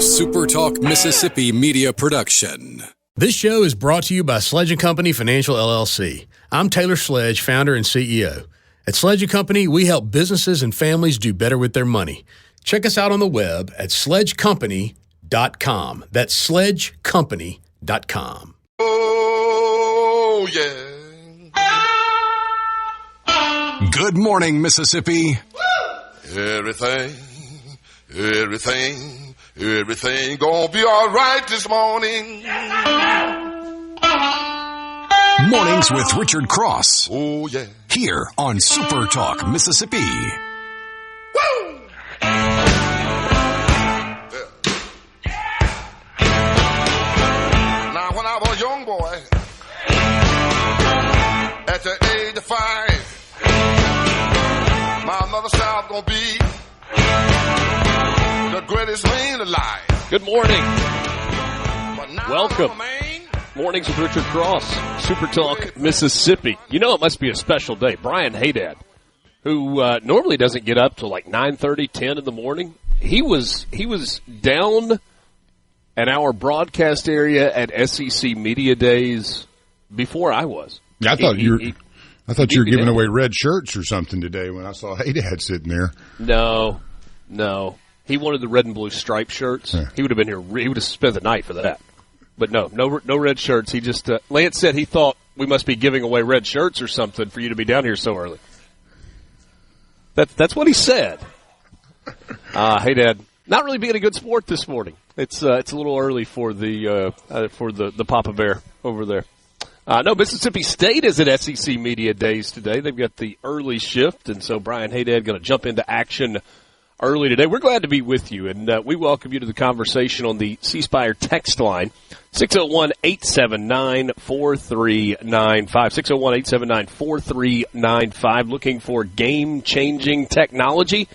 SuperTalk Mississippi media production. This show is brought to you by Sledge & Company Financial LLC. I'm Taylor Sledge, founder and CEO. At Sledge & Company, we help businesses and families do better with their money. Check us out on the web at sledgecompany.com. That's sledgecompany.com. Oh, yeah. Good morning, Mississippi. Everything gonna be all right this morning. Mornings with Richard Cross. Oh, yeah. Here on SuperTalk Mississippi. Woo! Now, when I was a young boy, at the age of 5, my mother said I was gonna be the greatest man alive. Good morning. But now Welcome. I'm a man. Mornings with Richard Cross, SuperTalk Mississippi. You know it must be a special day. Brian Hadad, who normally doesn't get up till like 9:30, 10 in the morning, he was down at our broadcast area at SEC Media Days before I was. Yeah, I thought you were giving down. away red shirts or something today when I saw Hadad sitting there. No. He wanted the red and blue striped shirts. Yeah. He would have been here. He would have spent the night for that. But no red shirts. He just Lance said he thought we must be giving away red shirts or something for you to be down here so early. That's what he said. Hey, Dad, not really being a good sport this morning. It's a little early for the Papa Bear over there. No, Mississippi State is at SEC Media Days today. They've got the early shift, and so Brian Hadad going to jump into action early today. We're glad to be with you, and we welcome you to the conversation on the C Spire text line, 601-879-4395, 601-879-4395. Looking for game-changing technology?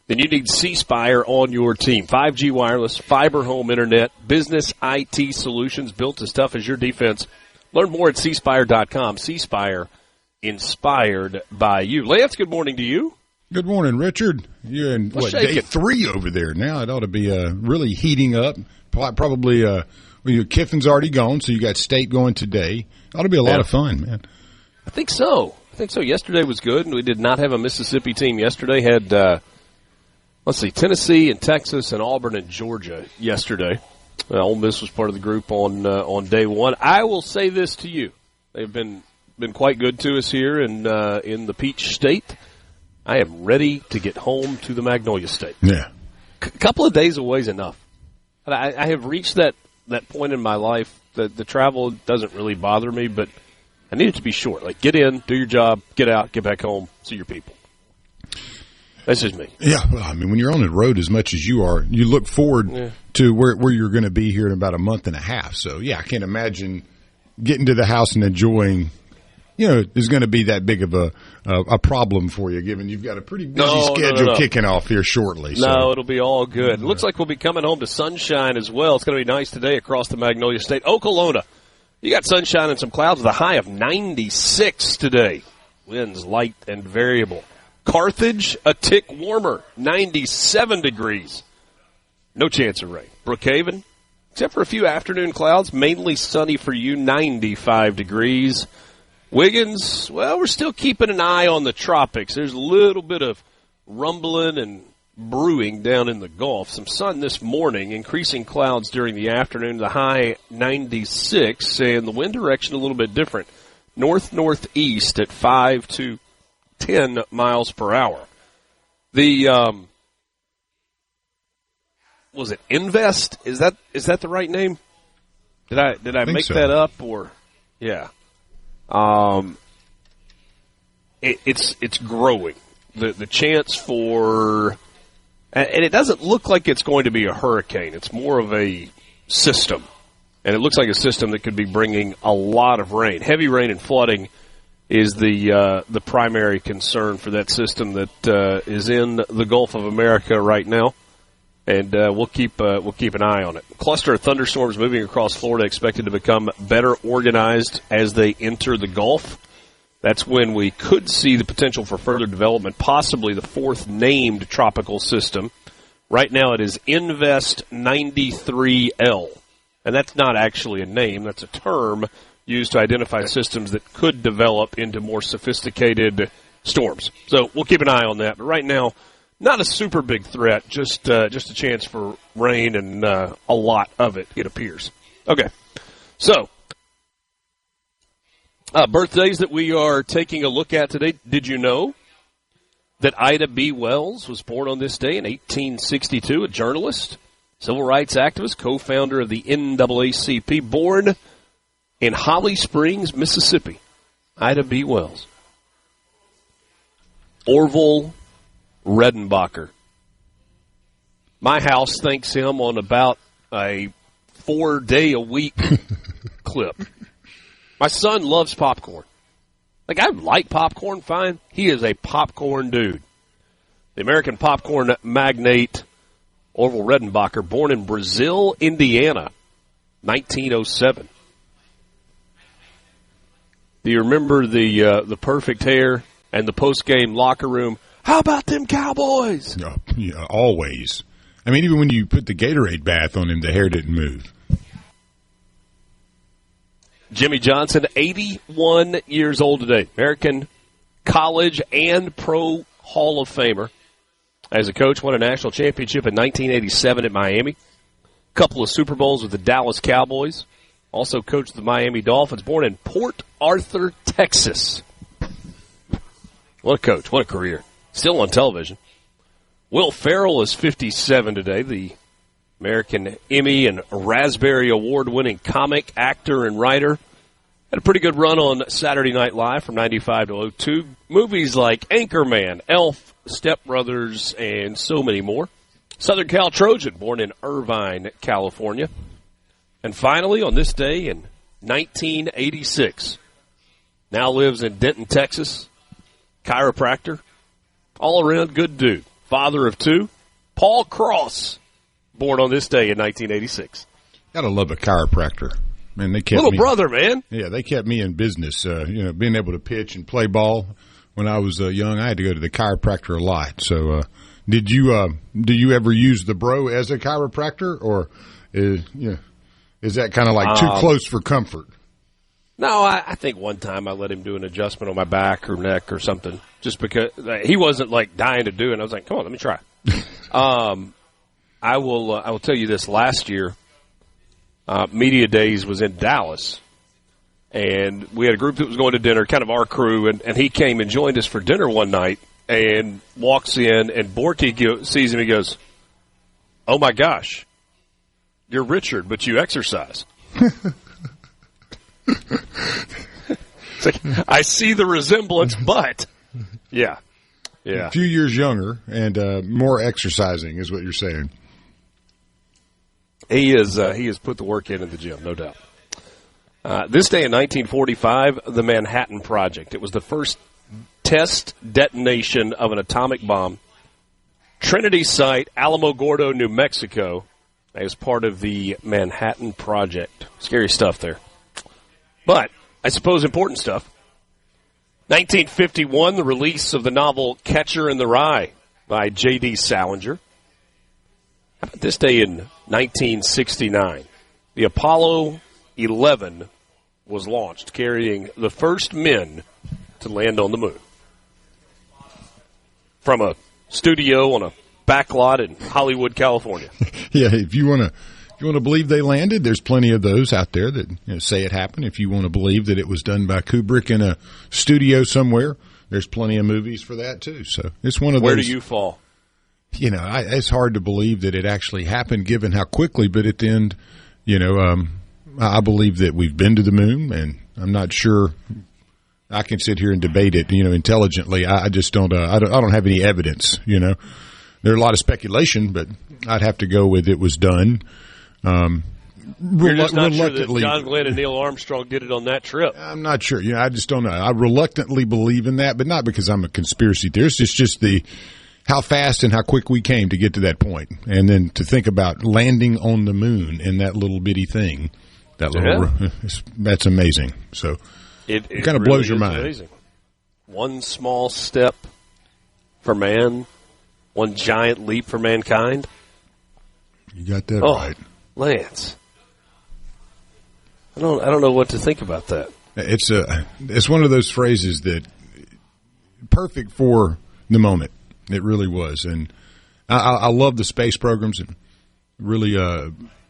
Then you need C Spire on your team. 5G wireless, fiber home internet, business IT solutions built as tough as your defense. Learn more at cspire.com. C Spire, inspired by you. Lance, good morning to you. Good morning, Richard. You're in, day 3 over there now. It ought to be really heating up. Probably Kiffin's already gone, so you got State going today. Ought to be a lot of fun, man. I think so. Yesterday was good, and we did not have a Mississippi team yesterday. Had, Tennessee and Texas and Auburn and Georgia yesterday. Ole Miss was part of the group on day 1. I will say this to you. They've been quite good to us here in the Peach State. I am ready to get home to the Magnolia State. Yeah. A couple of days away is enough. I have reached that point in my life that the travel doesn't really bother me, but I need it to be short. Like, get in, do your job, get out, get back home, see your people. That's just me. Yeah, well, I mean, when you're on the road as much as you are, you look forward to where you're going to be here in about a month and a half. So, yeah, I can't imagine getting to the house and enjoying – is going to be that big of a problem for you, given you've got a pretty busy schedule kicking off here shortly. So. No, it'll be all good. It looks like we'll be coming home to sunshine as well. It's going to be nice today across the Magnolia State. Okolona, you got sunshine and some clouds with a high of 96 today. Winds light and variable. Carthage, a tick warmer, 97 degrees. No chance of rain. Brookhaven, except for a few afternoon clouds, mainly sunny for you, 95 degrees. Wiggins, well, we're still keeping an eye on the tropics. There's a little bit of rumbling and brewing down in the Gulf. Some sun this morning, increasing clouds during the afternoon, the high 96, and the wind direction a little bit different. North-northeast at 5 to 10 miles per hour. The, was it Invest? Is that the right name? Did I make that up or, yeah. It's growing. The chance for, and it doesn't look like it's going to be a hurricane. It's more of a system, and it looks like a system that could be bringing a lot of rain. Heavy rain and flooding is the primary concern for that system that is in the Gulf of America right now. And we'll keep an eye on it. Cluster of thunderstorms moving across Florida expected to become better organized as they enter the Gulf. That's when we could see the potential for further development, possibly the fourth named tropical system Right now it is Invest 93L. And that's not actually a name. That's a term used to identify systems that could develop into more sophisticated storms. So we'll keep an eye on that. But right now, not a super big threat, just a chance for rain and a lot of it appears. Okay, so birthdays that we are taking a look at today. Did you know that Ida B. Wells was born on this day in 1862, a journalist, civil rights activist, co-founder of the NAACP, born in Holly Springs, Mississippi. Ida B. Wells. Orville Redenbacher. My house thanks him on about a 4-day-a-week clip. My son loves popcorn. Like, I like popcorn, fine. He is a popcorn dude. The American popcorn magnate Orville Redenbacher, born in Brazil, Indiana, 1907. Do you remember the perfect hair and the post-game locker room? How about them Cowboys? Yeah, always. I mean, even when you put the Gatorade bath on him, the hair didn't move. Jimmy Johnson, 81 years old today. American college and pro Hall of Famer. As a coach, won a national championship in 1987 at Miami. A couple of Super Bowls with the Dallas Cowboys. Also coached the Miami Dolphins. Born in Port Arthur, Texas. What a coach. What a career. Still on television. Will Ferrell is 57 today. The American Emmy and Raspberry Award-winning comic, actor, and writer. Had a pretty good run on Saturday Night Live from 95 to 02. Movies like Anchorman, Elf, Step Brothers, and so many more. Southern Cal Trojan, born in Irvine, California. And finally, on this day in 1986, now lives in Denton, Texas, chiropractor, all-around good dude, father of two, Paul Cross, born on this day in 1986. Gotta love a chiropractor. Man, they kept little me, brother, man. Yeah, they kept me in business. Being able to pitch and play ball when I was young, I had to go to the chiropractor a lot. So, do you ever use the bro as a chiropractor, or is that kind of like too close for comfort? No, I think one time I let him do an adjustment on my back or neck or something, just because he wasn't like dying to do it. I was like, come on, let me try. I will tell you this. Last year, Media Days was in Dallas, and we had a group that was going to dinner, kind of our crew, and he came and joined us for dinner one night and walks in, and Borky sees him and goes, oh, my gosh, you're Richard, but you exercise. It's like, I see the resemblance, but, yeah. A few years younger and more exercising is what you're saying. He has put the work in the gym, no doubt. This day in 1945, the Manhattan Project. It was the first test detonation of an atomic bomb. Trinity site, Alamogordo, New Mexico, as part of the Manhattan Project. Scary stuff there. But, I suppose important stuff. 1951, the release of the novel Catcher in the Rye by J.D. Salinger. How about this day in 1969? The Apollo 11 was launched, carrying the first men to land on the moon. From a studio on a backlot in Hollywood, California. Yeah, if you want to believe they landed, there's plenty of those out there that say it happened. If you want to believe that it was done by Kubrick in a studio somewhere, there's plenty of movies for that too. So it's one of those. Where do you fall? It's hard to believe that it actually happened given how quickly, but at the end, I believe that we've been to the moon, and I'm not sure I can sit here and debate it, intelligently. I just don't, I don't have any evidence, There's a lot of speculation, but I'd have to go with it was done. You're just not sure that John Glenn and Neil Armstrong did it on that trip. I'm not sure. I just don't know. I reluctantly believe in that, but not because I'm a conspiracy theorist. It's just how fast and how quick we came to get to that point. And then to think about landing on the moon in that little bitty thing, that's amazing. So it kind of blows your mind. Amazing. One small step for man, one giant leap for mankind. You got that right. Lance. I don't know what to think about that. It's one of those phrases that perfect for the moment. It really was. And I love the space programs and really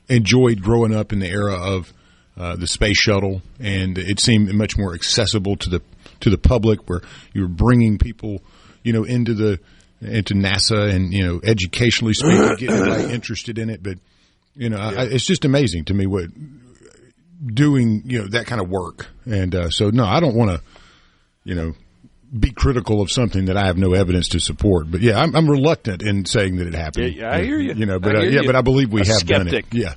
enjoyed growing up in the era of the space shuttle, and it seemed much more accessible to the public, where you were bringing people, into NASA and, educationally speaking, getting everybody interested in it. But, it's just amazing to me what doing, that kind of work. And so, no, I don't want to, be critical of something that I have no evidence to support. But, yeah, I'm reluctant in saying that it happened. Yeah, I hear you. But I believe we have done it. Yeah.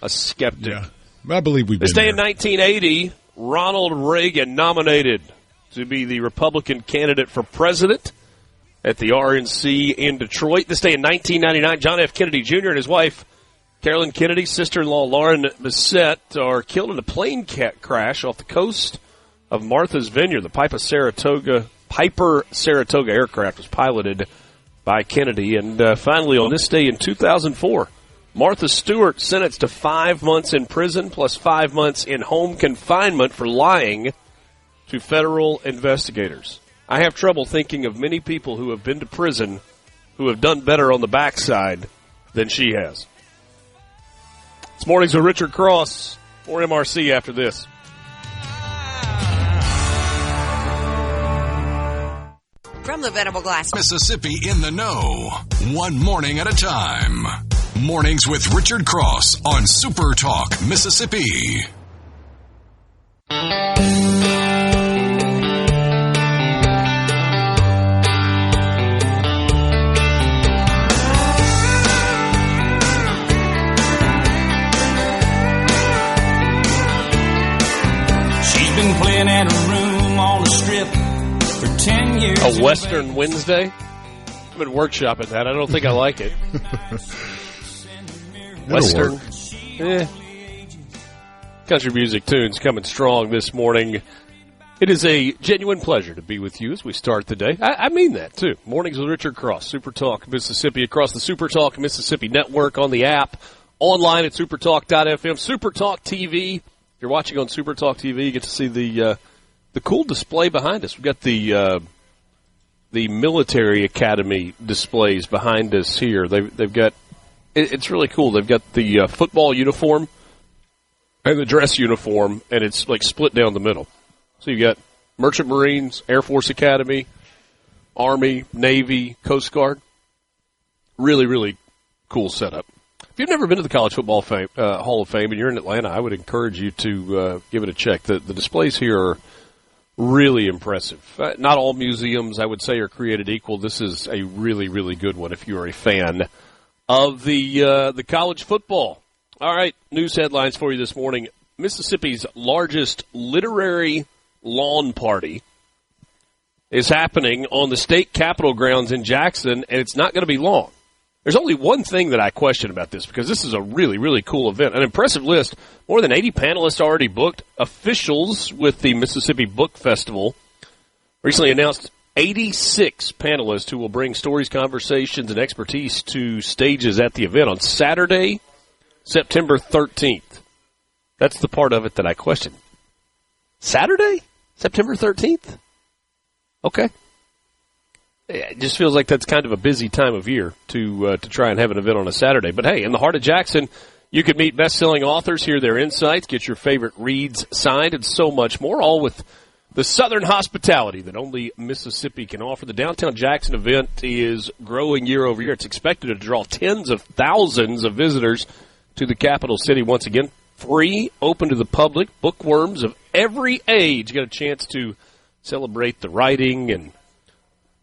A skeptic. Yeah. I believe we've been This day there. in 1980, Ronald Reagan nominated to be the Republican candidate for president at the RNC in Detroit. This day in 1999, John F. Kennedy Jr. and his wife, Carolyn Kennedy, sister-in-law Lauren Bissett, are killed in a plane crash off the coast of Martha's Vineyard. The Piper Saratoga aircraft was piloted by Kennedy. And finally, on this day in 2004, Martha Stewart sentenced to 5 months in prison plus 5 months in home confinement for lying to federal investigators. I have trouble thinking of many people who have been to prison who have done better on the backside than she has. It's Mornings with Richard Cross for MRC after this. From the Venable Glass, Mississippi in the know. One morning at a time. Mornings with Richard Cross on SuperTalk, Mississippi. Been playing at a room on the strip for 10 years. A Western Wednesday? I've been workshopping that. I don't think I like it. Western. Country music tunes coming strong this morning. It is a genuine pleasure to be with you as we start the day. I mean that, too. Mornings with Richard Cross, SuperTalk Mississippi, across the SuperTalk Mississippi network, on the app, online at supertalk.fm, SuperTalk TV. If you're watching on SuperTalk TV, you get to see the cool display behind us. We've got the military academy displays behind us here. They've got it's really cool. They've got the football uniform and the dress uniform, and it's like split down the middle. So you've got Merchant Marines, Air Force Academy, Army, Navy, Coast Guard. Really, really cool setup. If you've never been to the College Football Hall of Fame and you're in Atlanta, I would encourage you to give it a check. The displays here are really impressive. Not all museums, I would say, are created equal. This is a really, really good one if you're a fan of the college football. All right, news headlines for you this morning. Mississippi's largest literary lawn party is happening on the state capitol grounds in Jackson, and it's not going to be long. There's only one thing that I question about this, because this is a really, really cool event. An impressive list. More than 80 panelists already booked. Officials with the Mississippi Book Festival recently announced 86 panelists who will bring stories, conversations, and expertise to stages at the event on Saturday, September 13th. That's the part of it that I question. Saturday? September 13th? Okay. It just feels like that's kind of a busy time of year to try and have an event on a Saturday. But, hey, in the heart of Jackson, you can meet best-selling authors, hear their insights, get your favorite reads signed, and so much more, all with the Southern hospitality that only Mississippi can offer. The Downtown Jackson event is growing year over year. It's expected to draw tens of thousands of visitors to the capital city. Once again, free, open to the public. Bookworms of every age get a chance to celebrate the writing and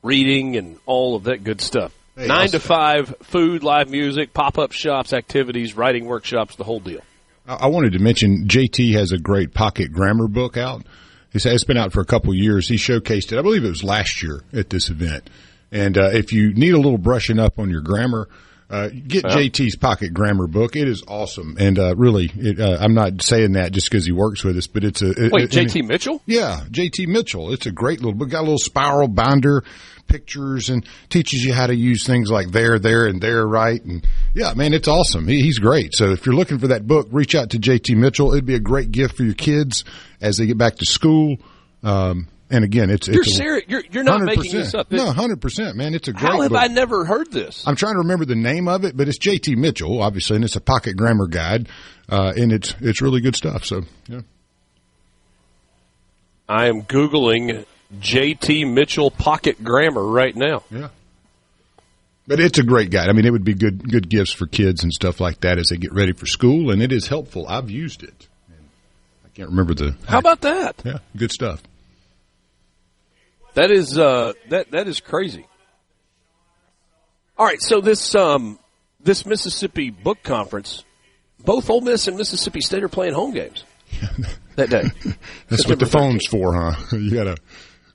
reading and all of that good stuff. Hey, 9 to 5, food, live music, pop-up shops, activities, writing workshops, the whole deal. I wanted to mention JT has a great pocket grammar book out. It's been out for a couple of years. He showcased it, I believe it was last year at this event. And if you need a little brushing up on your grammar, Get JT's Pocket Grammar book. It is awesome. And really, I'm not saying that just because he works with us, but it's a... Wait, JT Mitchell? Yeah, JT Mitchell. It's a great little book. Got a little spiral binder, pictures, and teaches you how to use things like there, and there, right? And yeah, man, it's awesome. He's great. So if you're looking for that book, reach out to JT Mitchell. It'd be a great gift for your kids as they get back to school. And again, you're serious. You're not 100%. making this up. No, 100%, man. It's a great How have book. I never heard this? I'm trying to remember the name of it, but it's JT Mitchell, obviously, and it's a pocket grammar guide, and it's really good stuff. So, yeah. I am Googling JT Mitchell Pocket Grammar right now. Yeah. But it's a great guide. I mean, it would be good gifts for kids and stuff like that as they get ready for school, and it is helpful. I've used it. I can't remember the... How about that? Yeah, good stuff. That is that is crazy. All right, so this Mississippi book conference, both Ole Miss and Mississippi State are playing home games that day. That's what the phone's for, huh? You got to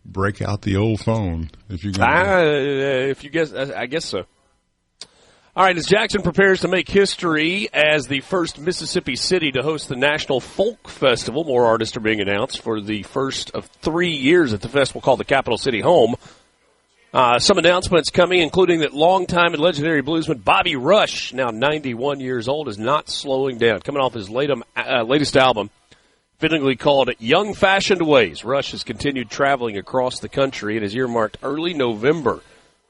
break out the old phone if you're going. I guess so. All right, as Jackson prepares to make history as the first Mississippi city to host the National Folk Festival, more artists are being announced for the first of 3 years at the festival called the Capital City Home. Some announcements coming, including that longtime and legendary bluesman Bobby Rush, now 91 years old, is not slowing down. Coming off his latest album, fittingly called Young Fashioned Ways, Rush has continued traveling across the country and is earmarked early November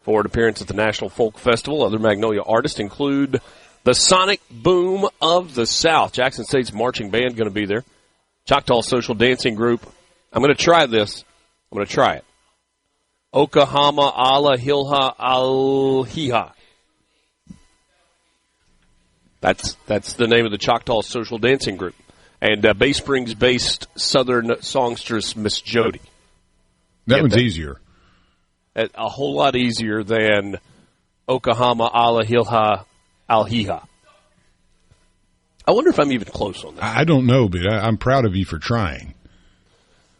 for an appearance at the National Folk Festival. Other Magnolia artists include the Sonic Boom of the South. Jackson State's marching band going to be there. Choctaw Social Dancing Group. I'm going to try this. I'm going to try it. Okahama Ala Hilha Alhiha. That's the name of the Choctaw Social Dancing Group. And Bay Springs-based Southern songstress Miss Jody. That one's easier. A whole lot easier than Okahama Ala Hilha Alhiha. I wonder if I'm even close on that. I don't know, but I'm proud of you for trying.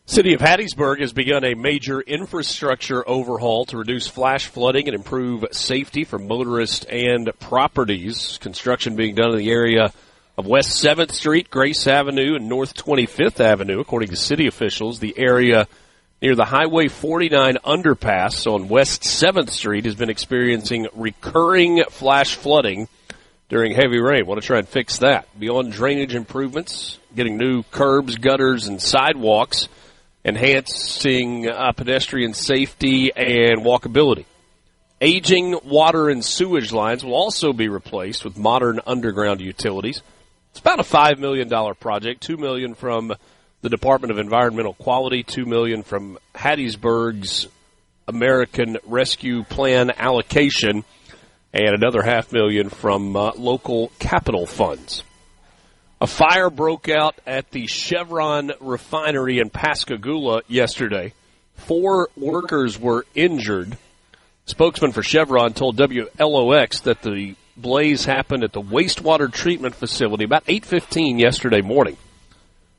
City of Hattiesburg has begun a major infrastructure overhaul to reduce flash flooding and improve safety for motorists and properties. Construction being done in the area of West 7th Street, Grace Avenue, and North 25th Avenue. According to city officials, the area near the Highway 49 underpass on West 7th Street has been experiencing recurring flash flooding during heavy rain. Want to try and fix that. Beyond drainage improvements, getting new curbs, gutters, and sidewalks, enhancing pedestrian safety and walkability. Aging water and sewage lines will also be replaced with modern underground utilities. It's about a $5 million project, $2 million from the Department of Environmental Quality, $2 million from Hattiesburg's American Rescue Plan allocation, and another $500,000 from local capital funds. A fire broke out at the Chevron refinery in Pascagoula yesterday. 4 workers were injured. Spokesman for Chevron told WLOX that the blaze happened at the wastewater treatment facility about 8:15 yesterday morning.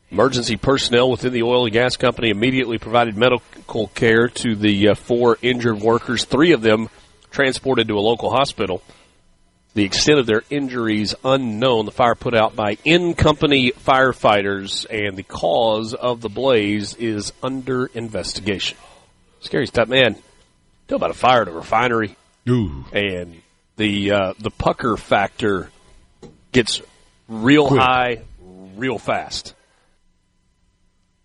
Emergency personnel within the oil and gas company immediately provided medical care to the 4 injured workers, 3 of them transported to a local hospital. The extent of their injuries unknown. The fire put out by in-company firefighters, and the cause of the blaze is under investigation. Scary stuff, man. Tell about a fire at a refinery. Ooh. And the pucker factor gets real high real fast.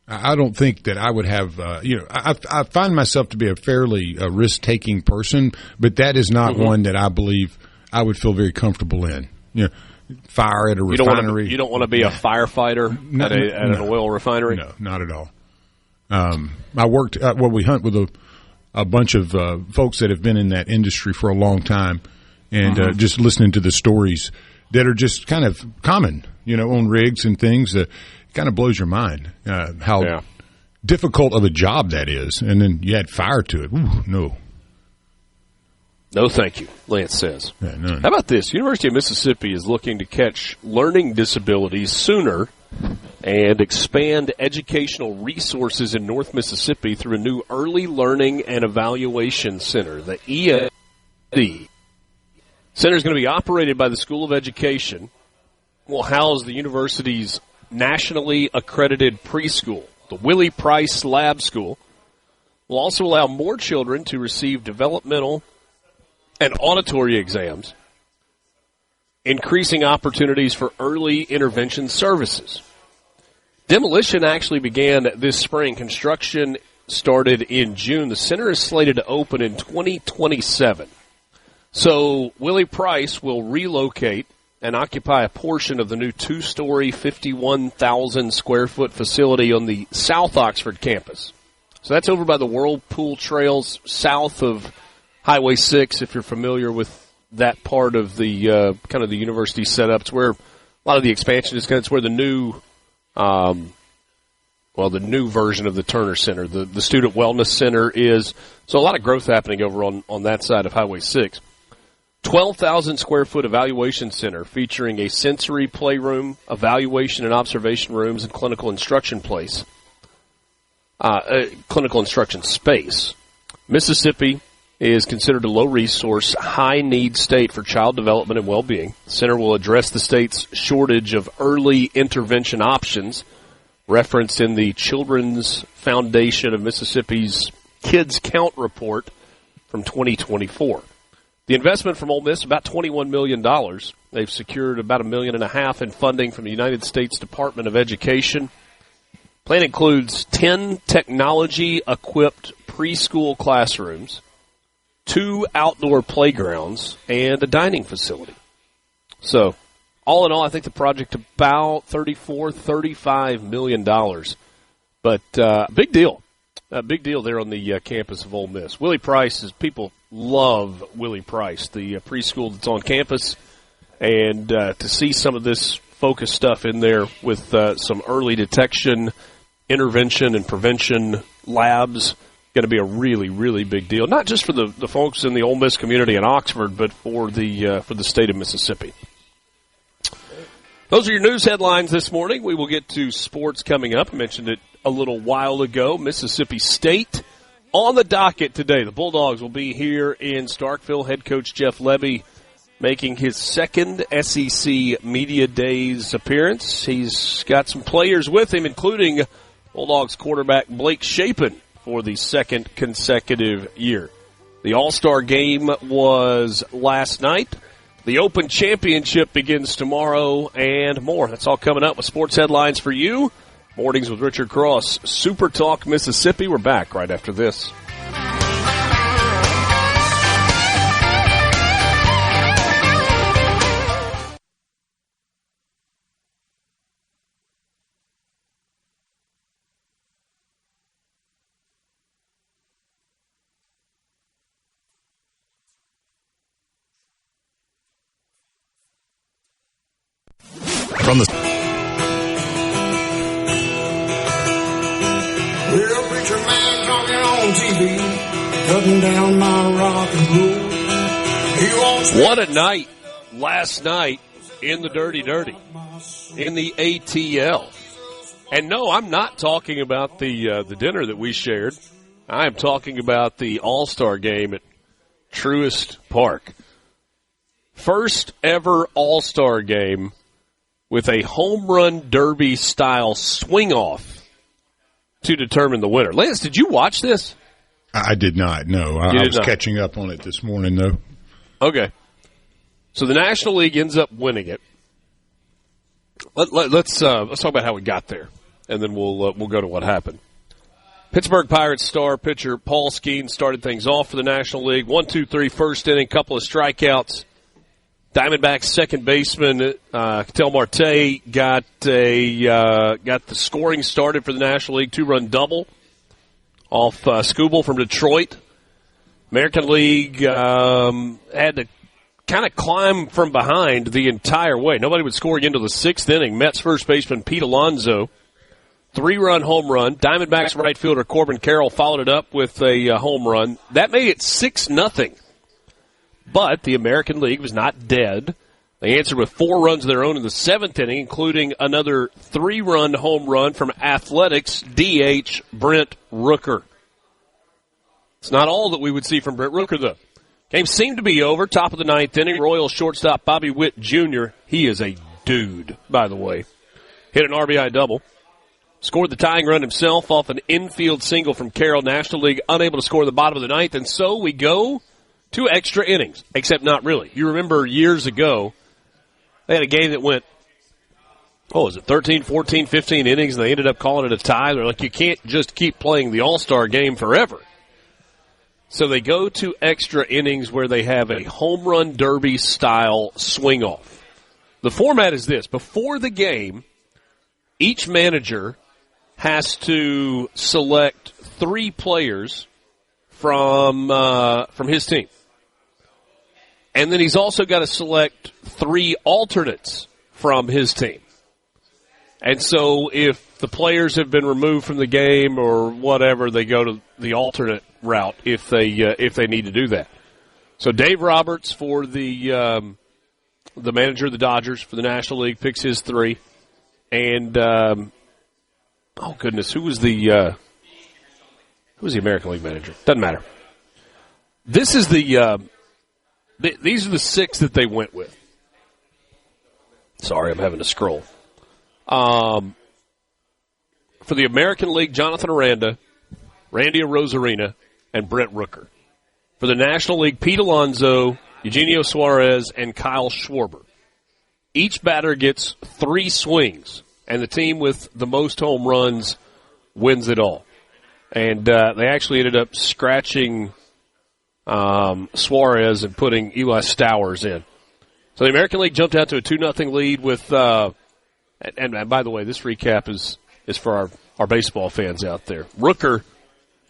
I don't think that I would have, I find myself to be a fairly risk-taking person, but that is not one that I believe I would feel very comfortable in. Fire at a refinery. You don't want to be a firefighter at an oil refinery? No, not at all. I worked, we hunt with a bunch of folks that have been in that industry for a long time, and just listening to the stories that are just kind of common, on rigs and things, kind of blows your mind how difficult of a job that is. And then you add fire to it. Ooh, no. No, thank you, Lance says. Yeah, none. How about this? University of Mississippi is looking to catch learning disabilities sooner and expand educational resources in North Mississippi through a new Early Learning and Evaluation Center, the ELD. Center is going to be operated by the School of Education. Will house the university's nationally accredited preschool. The Willie Price Lab School will also allow more children to receive developmental and auditory exams, increasing opportunities for early intervention services. Demolition actually began this spring. Construction started in June. The center is slated to open in 2027. So Willie Price will relocate and occupy a portion of the new two-story, 51,000-square-foot facility on the South Oxford campus. So that's over by the Whirlpool Trails, south of Highway 6, if you're familiar with that part of the kind of the university setup. It's where a lot of the expansion is. It's where the new, the new version of the Turner Center, the Student Wellness Center is. So a lot of growth happening over on that side of Highway 6. 12,000-square-foot evaluation center featuring a sensory playroom, evaluation and observation rooms, and clinical instruction space. Mississippi is considered a low-resource, high-need state for child development and well-being. The center will address the state's shortage of early intervention options, referenced in the Children's Foundation of Mississippi's Kids Count report from 2024. The investment from Ole Miss, about $21 million. They've secured about $1.5 million in funding from the United States Department of Education. Plan includes 10 technology-equipped preschool classrooms, 2 outdoor playgrounds, and a dining facility. So, all in all, I think the project about $35 million. But big deal. A big deal there on the campus of Ole Miss. Willie Price, people love Willie Price, the preschool that's on campus. And to see some of this focus stuff in there with some early detection, intervention, and prevention labs, going to be a really, really big deal. Not just for the folks in the Ole Miss community in Oxford, but for the state of Mississippi. Those are your news headlines this morning. We will get to sports coming up. I mentioned it a little while ago. Mississippi State on the docket today. The Bulldogs will be here in Starkville. Head coach Jeff Lebby making his second SEC Media Days appearance. He's got some players with him, including Bulldogs quarterback Blake Shapen for the second consecutive year. The All-Star game was last night. The Open Championship begins tomorrow and more. That's all coming up with sports headlines for you. Mornings with Richard Cross, SuperTalk Mississippi. We're back right after this. From the Well, preacher man talking on TV, cutting down my rock and roll. He wants What a night last night in the Dirty Dirty, in the ATL. And no, I'm not talking about the dinner that we shared. I am talking about the All-Star game at Truist Park. First ever All-Star game with a home run derby style swing off to determine the winner. Lance, did you watch this? I did not, no. I was catching up on it this morning, though. Okay. So the National League ends up winning it. Let's talk about how we got there, and then we'll go to what happened. Pittsburgh Pirates star pitcher Paul Skeens started things off for the National League. 1-2-3 first inning, couple of strikeouts. Diamondbacks second baseman Ketel Marte got the scoring started for the National League, 2-run double off Skubal from Detroit. American League had to kind of climb from behind the entire way. Nobody would score into the sixth inning. Mets first baseman Pete Alonso, 3-run home run. Diamondbacks right fielder Corbin Carroll followed it up with a home run. That made it 6-0. But the American League was not dead. They answered with 4 runs of their own in the seventh inning, including another 3-run home run from Athletics DH Brent Rooker. It's not all that we would see from Brent Rooker, though. Game seemed to be over. Top of the ninth inning. Royals shortstop Bobby Witt Jr. He is a dude, by the way. Hit an RBI double. Scored the tying run himself off an infield single from Carroll. National League unable to score the bottom of the ninth, and so we go to extra innings, except not really. You remember years ago, they had a game that went, was it 13, 14, 15 innings, and they ended up calling it a tie. They're like, you can't just keep playing the All-Star game forever. So they go to extra innings where they have a home run derby-style swing-off. The format is this. Before the game, each manager has to select 3 players from his team. And then he's also got to select 3 alternates from his team. And so if the players have been removed from the game or whatever, they go to the alternate route if they need to do that. So Dave Roberts for the manager of the Dodgers for the National League picks his 3. And oh goodness, who was the American League manager? Doesn't matter. This is these are the 6 that they went with. Sorry, I'm having to scroll. For the American League, Jonathan Aranda, Randy Arozarena, and Brent Rooker. For the National League, Pete Alonso, Eugenio Suarez, and Kyle Schwarber. Each batter gets 3 swings, and the team with the most home runs wins it all. And they actually ended up scratching Suarez and putting Eli Stowers in. So the American League jumped out to a 2-0 lead with and by the way, this recap is for our baseball fans out there. Rooker,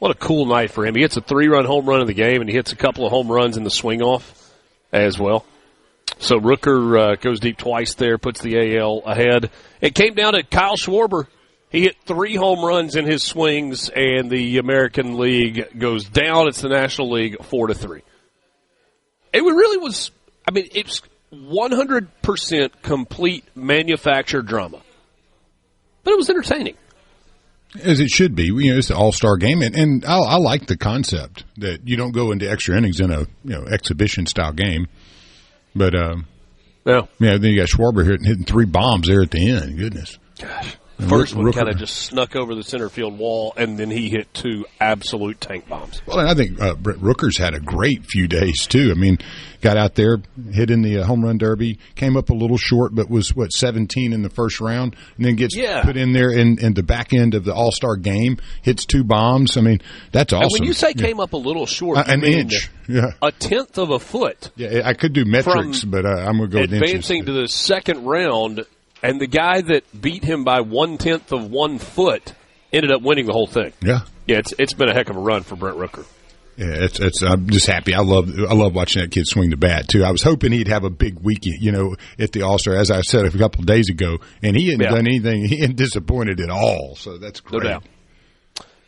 what a cool night for him. He hits a 3-run home run in the game, and he hits a couple of home runs in the swing-off as well. So Rooker goes deep twice there, puts the AL ahead. It came down to Kyle Schwarber. He hit 3 home runs in his swings, and the American League goes down. It's the National League 4-3. It really was, it's 100% complete manufactured drama. But it was entertaining. As it should be. It's the all-star game, and I like the concept that you don't go into extra innings in a exhibition-style game. But, then you got Schwarber hitting 3 bombs there at the end. Goodness. Gosh. First one kind of just snuck over the center field wall, and then he hit 2 absolute tank bombs. Well, and I think Brent Rooker's had a great few days, too. Got out there, hit in the home run derby, came up a little short, but was, 17 in the first round, and then gets put in there in the back end of the All-Star game, hits 2 bombs. That's awesome. And when you say came up a little short, an inch. Yeah. A tenth of a foot. Yeah, I could do metrics, but I'm going to go with inches. Advancing to the second round, and the guy that beat him by 1/10 of 1 foot ended up winning the whole thing. Yeah. Yeah, it's been a heck of a run for Brent Rooker. Yeah, I'm just happy. I love watching that kid swing the bat too. I was hoping he'd have a big weekend, at the All-Star, as I said a couple of days ago, and he hadn't done anything. He hadn't disappointed at all. So that's great. No doubt.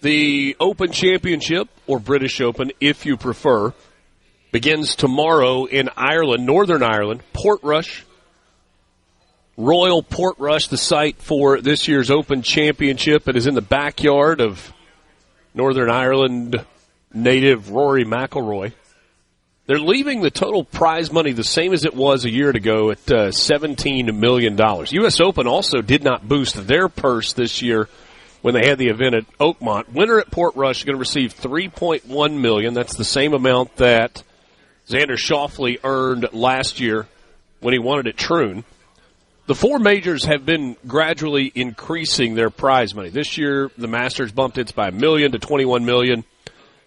The Open Championship, or British Open, if you prefer, begins tomorrow in Ireland, Northern Ireland, Portrush. Royal Portrush, the site for this year's Open Championship. It is in the backyard of Northern Ireland native Rory McIlroy. They're leaving the total prize money the same as it was a year ago at $17 million. U.S. Open also did not boost their purse this year when they had the event at Oakmont. Winner at Portrush is going to receive $3.1 million. That's the same amount that Xander Schauffele earned last year when he won it at Troon. The 4 majors have been gradually increasing their prize money. This year, the Masters bumped its by $1 million to $21 million.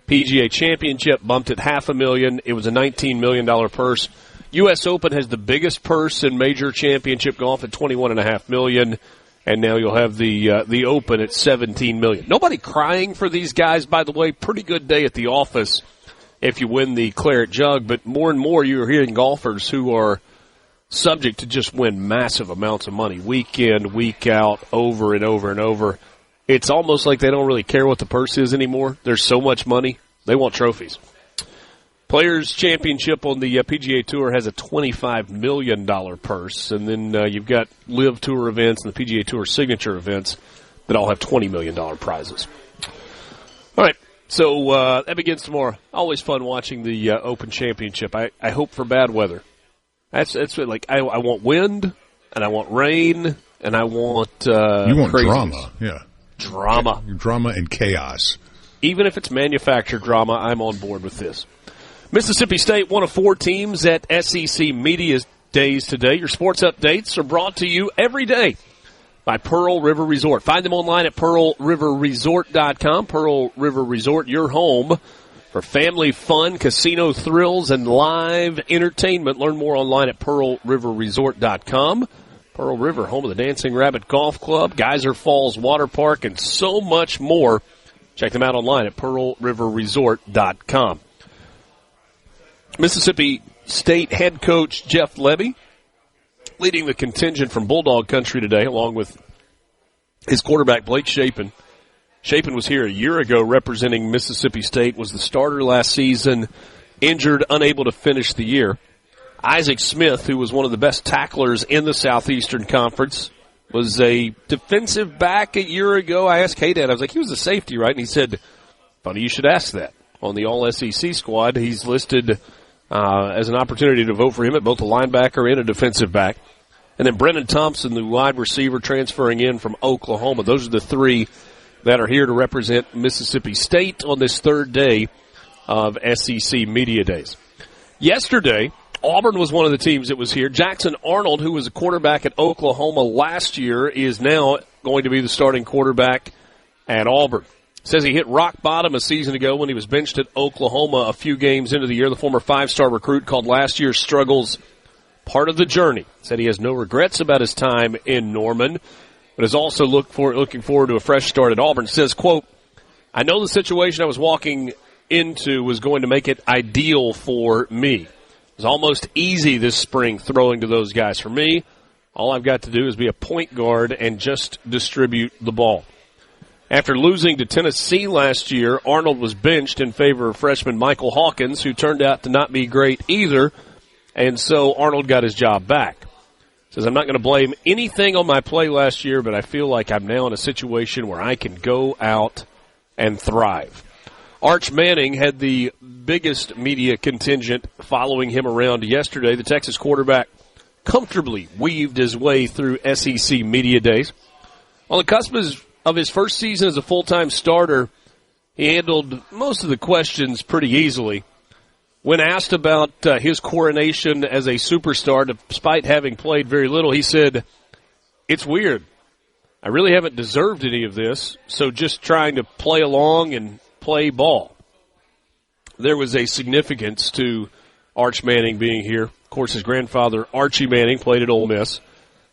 PGA Championship bumped it $500,000. It was a $19 million purse. U.S. Open has the biggest purse in major championship golf at $21.5 million, and now you'll have the Open at $17 million. Nobody crying for these guys, by the way. Pretty good day at the office if you win the Claret Jug, but more and more you're hearing golfers who are subject to just win massive amounts of money week in, week out, over and over and over. It's almost like they don't really care what the purse is anymore. There's so much money. They want trophies. Players' Championship on the PGA Tour has a $25 million purse, and then you've got Live Tour events and the PGA Tour signature events that all have $20 million prizes. All right, So that begins tomorrow. Always fun watching the Open Championship. I hope for bad weather. That's like I want wind, and I want rain, and I want you want craziness. Drama, yeah, drama and chaos. Even if it's manufactured drama, I'm on board with this. Mississippi State, one of 4 teams at SEC Media Days today. Your sports updates are brought to you every day by Pearl River Resort. Find them online at pearlriverresort.com. Pearl River Resort, your home for family fun, casino thrills, and live entertainment. Learn more online at pearlriverresort.com. Pearl River, home of the Dancing Rabbit Golf Club, Geyser Falls Water Park, and so much more. Check them out online at pearlriverresort.com. Mississippi State head coach Jeff Levy leading the contingent from Bulldog Country today, along with his quarterback Blake Shapen. Shapen was here a year ago representing Mississippi State, was the starter last season, injured, unable to finish the year. Isaac Smith, who was one of the best tacklers in the Southeastern Conference, was a defensive back a year ago. I asked Hadad, I was like, he was a safety, right? And he said, funny you should ask that. On the All-SEC squad, he's listed as an opportunity to vote for him at both a linebacker and a defensive back. And then Brennan Thompson, the wide receiver transferring in from Oklahoma. Those are the 3 that are here to represent Mississippi State on this 3rd day of SEC Media Days. Yesterday, Auburn was one of the teams that was here. Jackson Arnold, who was a quarterback at Oklahoma last year, is now going to be the starting quarterback at Auburn. Says he hit rock bottom a season ago when he was benched at Oklahoma a few games into the year. The former 5-star recruit called last year's struggles part of the journey. Said he has no regrets about his time in Norman, but is also looking forward to a fresh start at Auburn. Says, quote, I know the situation I was walking into was going to make it ideal for me. It was almost easy this spring throwing to those guys. For me, all I've got to do is be a point guard and just distribute the ball. After losing to Tennessee last year, Arnold was benched in favor of freshman Michael Hawkins, who turned out to not be great either, and so Arnold got his job back. Says, I'm not going to blame anything on my play last year, but I feel like I'm now in a situation where I can go out and thrive. Arch Manning had the biggest media contingent following him around yesterday. The Texas quarterback comfortably weaved his way through SEC Media Days. On the cusp of his first season as a full-time starter, he handled most of the questions pretty easily. When asked about his coronation as a superstar, despite having played very little, he said, it's weird. I really haven't deserved any of this, so just trying to play along and play ball. There was a significance to Arch Manning being here. Of course, his grandfather, Archie Manning, played at Ole Miss.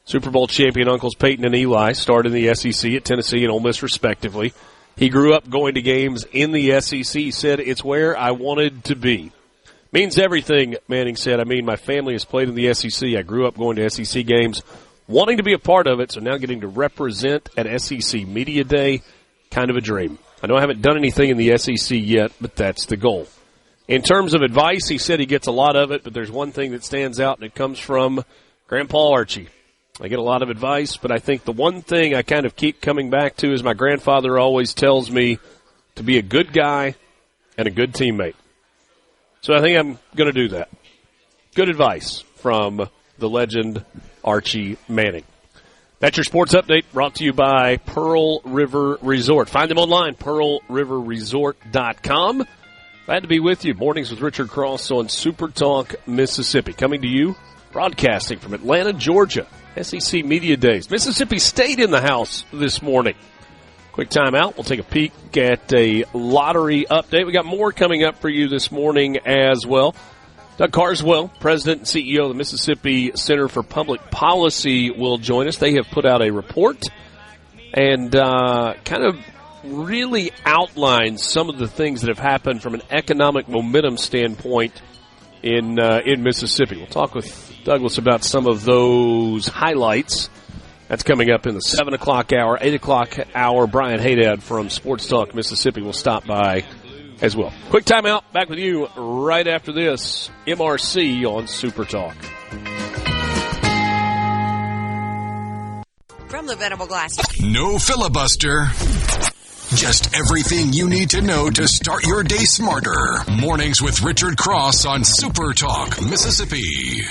Super Bowl champion uncles Peyton and Eli started in the SEC at Tennessee and Ole Miss, respectively. He grew up going to games in the SEC. He said, it's where I wanted to be. Means everything, Manning said. I mean, my family has played in the SEC. I grew up going to SEC games, wanting to be a part of it, so now getting to represent at SEC Media Day, kind of a dream. I know I haven't done anything in the SEC yet, but that's the goal. In terms of advice, he said he gets a lot of it, but there's one thing that stands out, and it comes from Grandpa Archie. I get a lot of advice, but I think the one thing I kind of keep coming back to is my grandfather always tells me to be a good guy and a good teammate. So I think I'm going to do that. Good advice from the legend Archie Manning. That's your sports update brought to you by Pearl River Resort. Find them online, pearlriverresort.com. Glad to be with you. Mornings with Richard Cross on SuperTalk, Mississippi. Coming to you, broadcasting from Atlanta, Georgia. SEC Media Days. Mississippi State in the house this morning. Quick timeout. We'll take a peek at a lottery update. We got more coming up for you this morning as well. Doug Carswell, President and CEO of the Mississippi Center for Public Policy, will join us. They have put out a report and kind of really outlines some of the things that have happened from an economic momentum standpoint in Mississippi. We'll talk with Douglas about some of those highlights. That's coming up in the 7 o'clock hour, 8 o'clock hour. Brian Hadad from SportsTalk Mississippi will stop by as well. Quick timeout. Back with you right after this. MRC on SuperTalk. From the Venable Glass. No filibuster. Just everything you need to know to start your day smarter. Mornings with Richard Cross on Super Talk, Mississippi.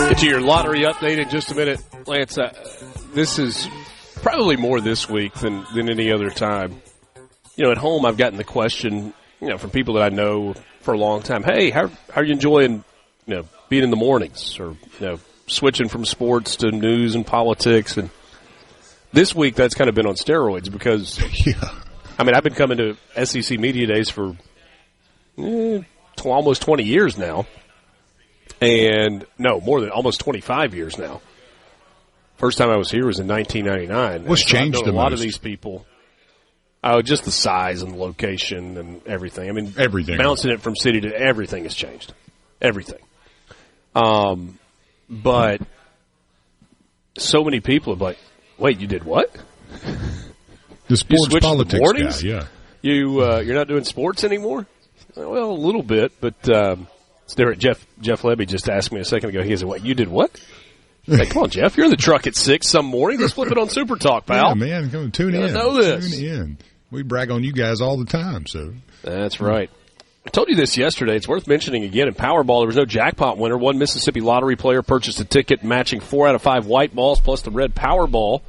Get to your lottery update in just a minute, Lance. This is probably more this week than any other time. At home I've gotten the question, from people that I know for a long time, hey, how are you enjoying, being in the mornings or, switching from sports to news and politics? And this week that's kind of been on steroids because, I've been coming to SEC Media Days for almost 20 years now. And no, more than almost 25 years now. First time I was here was in 1999. What's changed the most? A lot of these people, just the size and the location and everything. Everything. Bouncing it from city to everything has changed. Everything. But so many people are like, wait, you did what? The sports politics guy, yeah. You're not doing sports anymore? Well, a little bit, but Jeff Levy just asked me a second ago. He said, "What? You did what?" Hey, come on, Jeff. You're in the truck at 6 some morning. Let's flip it on Super Talk, pal. Yeah, man. Come tune in. I know this. Tune in. We brag on you guys all the time. So that's right. I told you this yesterday. It's worth mentioning again. In Powerball, there was no jackpot winner. One Mississippi lottery player purchased a ticket matching 4 out of 5 white balls plus the red Powerball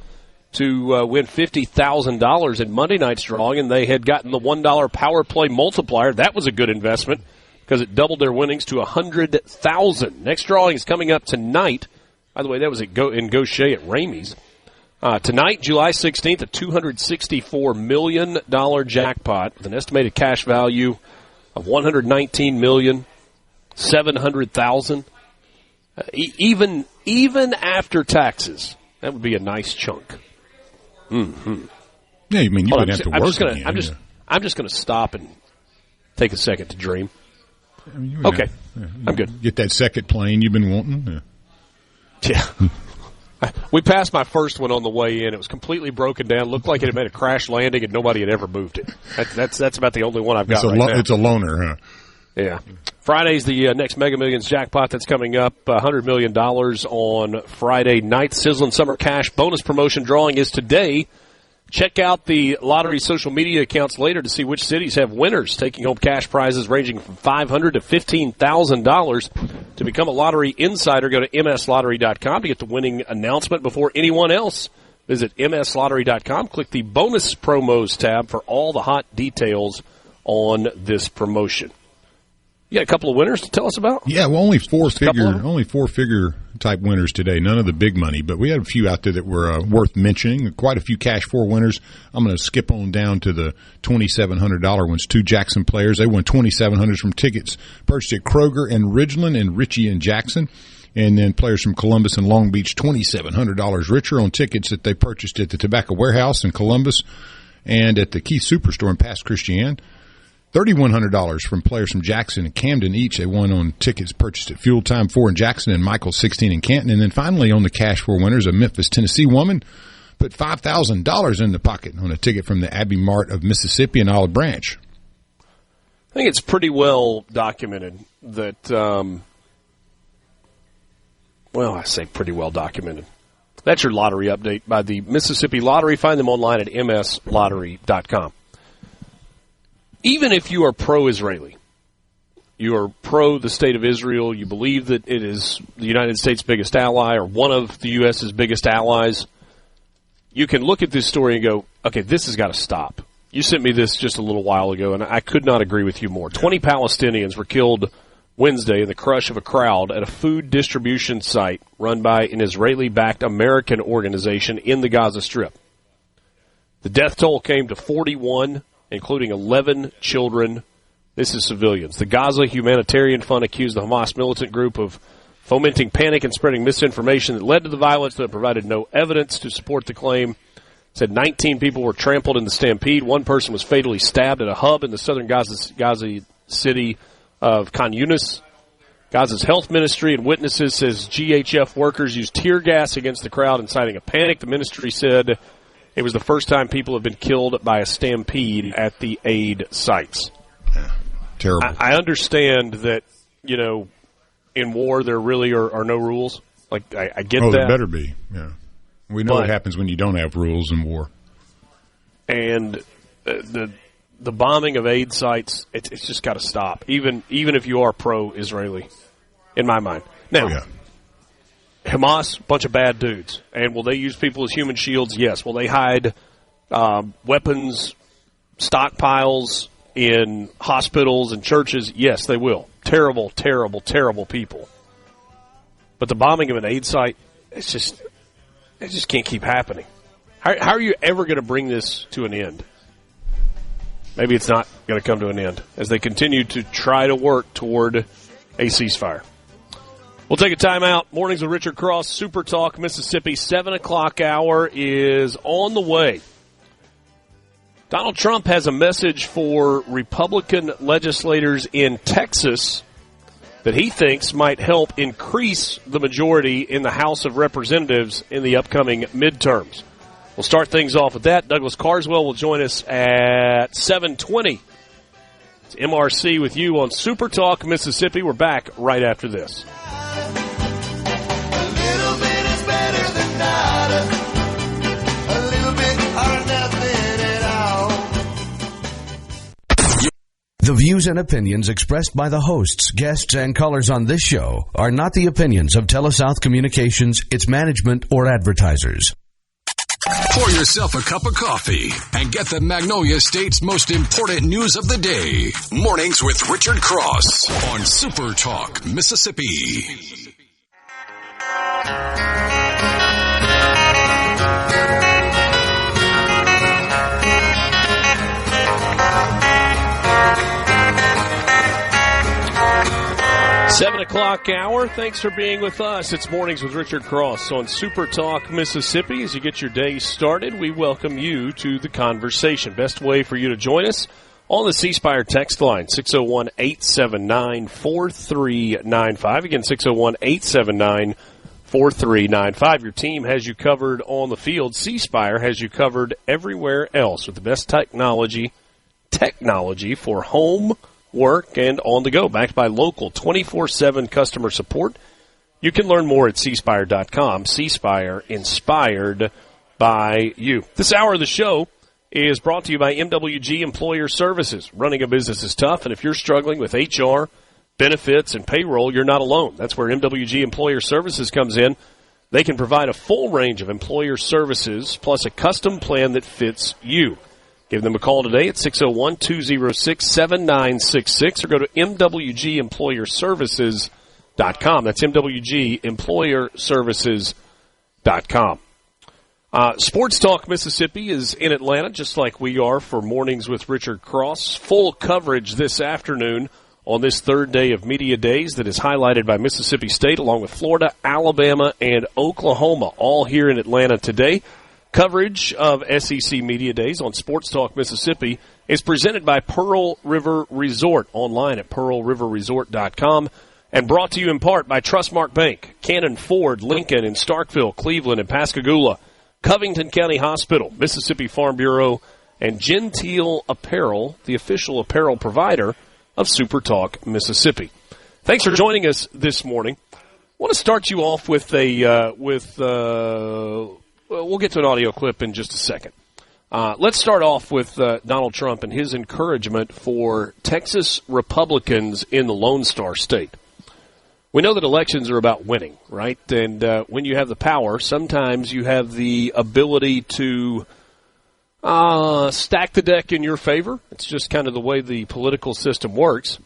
to win $50,000 in Monday night's drawing, and they had gotten the $1 power play multiplier. That was a good investment because it doubled their winnings to $100,000. Next drawing is coming up tonight. By the way, that was in Gaucher at Ramey's. Tonight, July 16th, a $264 million jackpot with an estimated cash value of $119,700,000. Even after taxes, that would be a nice chunk. Mm-hmm. Yeah, you wouldn't have to work. I'm just going to stop and take a second to dream. Okay, I'm good. Get that second plane you've been wanting. Yeah. We passed my first one on the way in. It was completely broken down. Looked like it had made a crash landing, and nobody had ever moved it. That's about the only one I've got right now. It's a loaner, huh? Yeah. Friday's the next Mega Millions jackpot that's coming up. $100 million on Friday night. Sizzling Summer Cash bonus promotion drawing is today. Check out the lottery social media accounts later to see which cities have winners taking home cash prizes ranging from $500 to $15,000. To become a lottery insider, go to mslottery.com to get the winning announcement before anyone else. Visit mslottery.com. Click the bonus promos tab for all the hot details on this promotion. You got a couple of winners to tell us about? Yeah, well, only four figure type winners today. None of the big money, but we had a few out there that were worth mentioning. Quite a few Cash 4 winners. I'm going to skip on down to the $2,700 ones. 2 Jackson players. They won $2,700 from tickets purchased at Kroger and Ridgeland and Ritchie and Jackson. And then players from Columbus and Long Beach, $2,700 richer on tickets that they purchased at the Tobacco Warehouse in Columbus and at the Keith Superstore in Pass Christian. $3,100 from players from Jackson and Camden each. They won on tickets purchased at Fuel Time 4 in Jackson and Michael 16 in Canton. And then finally on the Cash 4 winners, a Memphis, Tennessee woman put $5,000 in the pocket on a ticket from the Abbey Mart of Mississippi in Olive Branch. I think it's pretty well documented that, I say pretty well documented. That's your lottery update by the Mississippi Lottery. Find them online at mslottery.com. Even if you are pro-Israeli, you are pro the state of Israel, you believe that it is the United States' biggest ally or one of the U.S.'s biggest allies, you can look at this story and go, okay, this has got to stop. You sent me this just a little while ago, and I could not agree with you more. 20 Palestinians were killed Wednesday in the crush of a crowd at a food distribution site run by an Israeli-backed American organization in the Gaza Strip. The death toll came to 41, including 11 children. This is civilians. The Gaza Humanitarian Fund accused the Hamas militant group of fomenting panic and spreading misinformation that led to the violence, but provided no evidence to support the claim. Said 19 people were trampled in the stampede. One person was fatally stabbed at a hub in the southern Gaza city of Khan Yunis. Gaza's health ministry and witnesses says GHF workers used tear gas against the crowd, inciting a panic. The ministry said it was the first time people have been killed by a stampede at the aid sites. Yeah, terrible. I understand that, in war there really are no rules. Like, I get that. Oh, there better be, yeah. We know what happens when you don't have rules in war. And the bombing of aid sites, it's just got to stop, even if you are pro-Israeli, in my mind. Now, Hamas, bunch of bad dudes. And will they use people as human shields? Yes. Will they hide weapons, stockpiles in hospitals and churches? Yes, they will. Terrible, terrible, terrible people. But the bombing of an aid site, it just can't keep happening. How are you ever going to bring this to an end? Maybe it's not going to come to an end as they continue to try to work toward a ceasefire. We'll take a timeout. Mornings with Richard Cross, Super Talk, Mississippi. 7 o'clock hour is on the way. Donald Trump has a message for Republican legislators in Texas that he thinks might help increase the majority in the House of Representatives in the upcoming midterms. We'll start things off with that. Douglas Carswell will join us at 7:20. It's MRC with you on Super Talk Mississippi. We're back right after this. A little bit is better than nada. A little bit or nothing at all. The views and opinions expressed by the hosts, guests, and callers on this show are not the opinions of TeleSouth Communications, its management, or advertisers. Pour yourself a cup of coffee and get the Magnolia State's most important news of the day. Mornings with Richard Cross on Super Talk, Mississippi. Seven o'clock hour. Thanks for being with us. It's Mornings with Richard Cross on Super Talk Mississippi. As you get your day started, we welcome you to the conversation. Best way for you to join us on the C Spire text line, 601-879-4395. Again, 601-879-4395. Your team has you covered on the field. C Spire has you covered everywhere else with the best technology for home, work, and on the go, backed by local 24/7 customer support. You can learn more at cspire.com. C-Spire, inspired by you. This hour of the show is brought to you by MWG Employer Services. Running a business is tough, and if you're struggling with HR, benefits, and payroll, you're not alone. That's where MWG Employer Services comes in. They can provide a full range of employer services plus a custom plan that fits you. Give them a call today at 601-206-7966 or go to MWGEmployerServices.com. That's MWGEmployerServices.com. Sports Talk Mississippi is in Atlanta, just like we are for Mornings with Richard Cross. Full coverage this afternoon on this third day of Media Days that is highlighted by Mississippi State along with Florida, Alabama, and Oklahoma, all here in Atlanta today. Coverage of SEC Media Days on Sports Talk Mississippi is presented by Pearl River Resort, online at pearlriverresort.com, and brought to you in part by Trustmark Bank, Cannon Ford, Lincoln, and Starkville, Cleveland, and Pascagoula, Covington County Hospital, Mississippi Farm Bureau, and Genteel Apparel, the official apparel provider of Super Talk Mississippi. Thanks for joining us this morning. I want to start you off with we'll get to an audio clip in just a second. Let's start off with Donald Trump and his encouragement for Texas Republicans in the Lone Star State. We know that elections are about winning, right? And when you have the power, sometimes you have the ability to stack the deck in your favor. It's just kind of the way the political system works.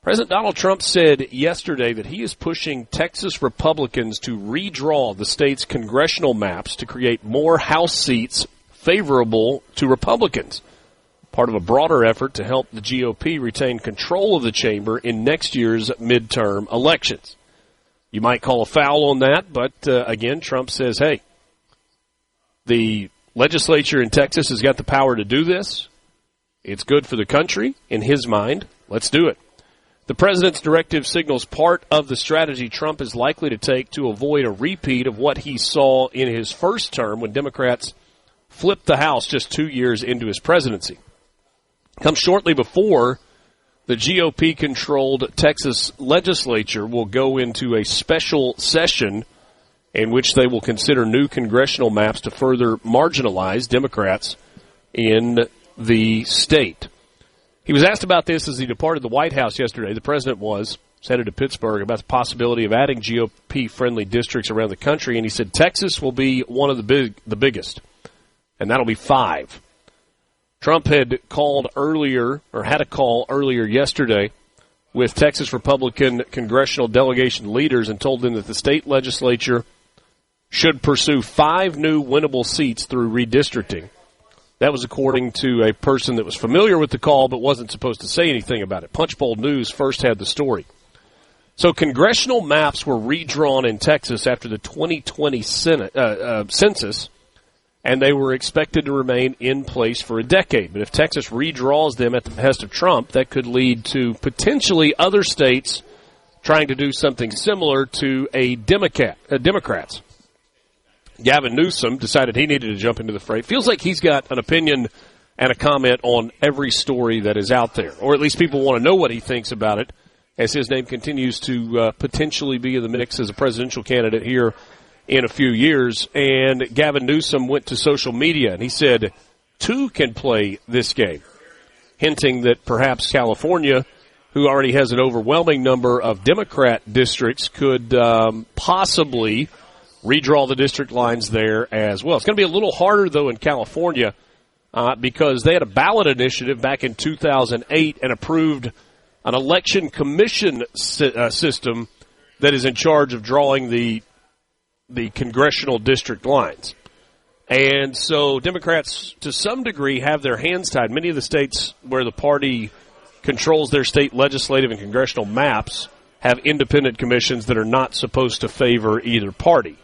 President Donald Trump said yesterday that he is pushing Texas Republicans to redraw the state's congressional maps to create more House seats favorable to Republicans, part of a broader effort to help the GOP retain control of the chamber in next year's midterm elections. You might call a foul on that, but again, Trump says, hey, the legislature in Texas has got the power to do this. It's good for the country, in his mind. Let's do it. The president's directive signals part of the strategy Trump is likely to take to avoid a repeat of what he saw in his first term when Democrats flipped the House just 2 years into his presidency. Comes shortly before the GOP-controlled Texas legislature will go into a special session in which they will consider new congressional maps to further marginalize Democrats in the state. He was asked about this as he departed the White House yesterday. The president was headed to Pittsburgh about the possibility of adding GOP-friendly districts around the country, and he said Texas will be one of the biggest, and that'll be 5. Trump had a call earlier yesterday with Texas Republican congressional delegation leaders and told them that the state legislature should pursue 5 new winnable seats through redistricting. That was according to a person that was familiar with the call but wasn't supposed to say anything about it. Punchbowl News first had the story. So congressional maps were redrawn in Texas after the 2020 census, and they were expected to remain in place for a decade. But if Texas redraws them at the behest of Trump, that could lead to potentially other states trying to do something similar to Democrats. Gavin Newsom decided he needed to jump into the fray. Feels like he's got an opinion and a comment on every story that is out there, or at least people want to know what he thinks about it as his name continues to potentially be in the mix as a presidential candidate here in a few years. And Gavin Newsom went to social media and he said 2 can play this game, hinting that perhaps California, who already has an overwhelming number of Democrat districts, could possibly redraw the district lines there as well. It's going to be a little harder, though, in California because they had a ballot initiative back in 2008 and approved an election commission system that is in charge of drawing the congressional district lines. And so Democrats, to some degree, have their hands tied. Many of the states where the party controls their state legislative and congressional maps have independent commissions that are not supposed to favor either party.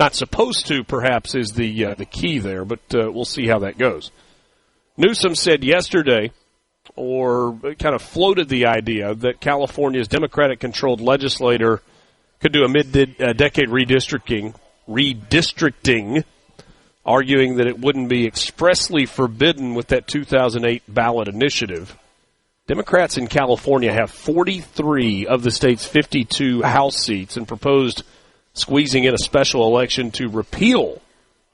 Not supposed to, perhaps, is the key there, but we'll see how that goes. Newsom said yesterday, or kind of floated the idea, that California's Democratic-controlled legislature could do a mid-decade redistricting, arguing that it wouldn't be expressly forbidden with that 2008 ballot initiative. Democrats in California have 43 of the state's 52 House seats and proposed squeezing in a special election to repeal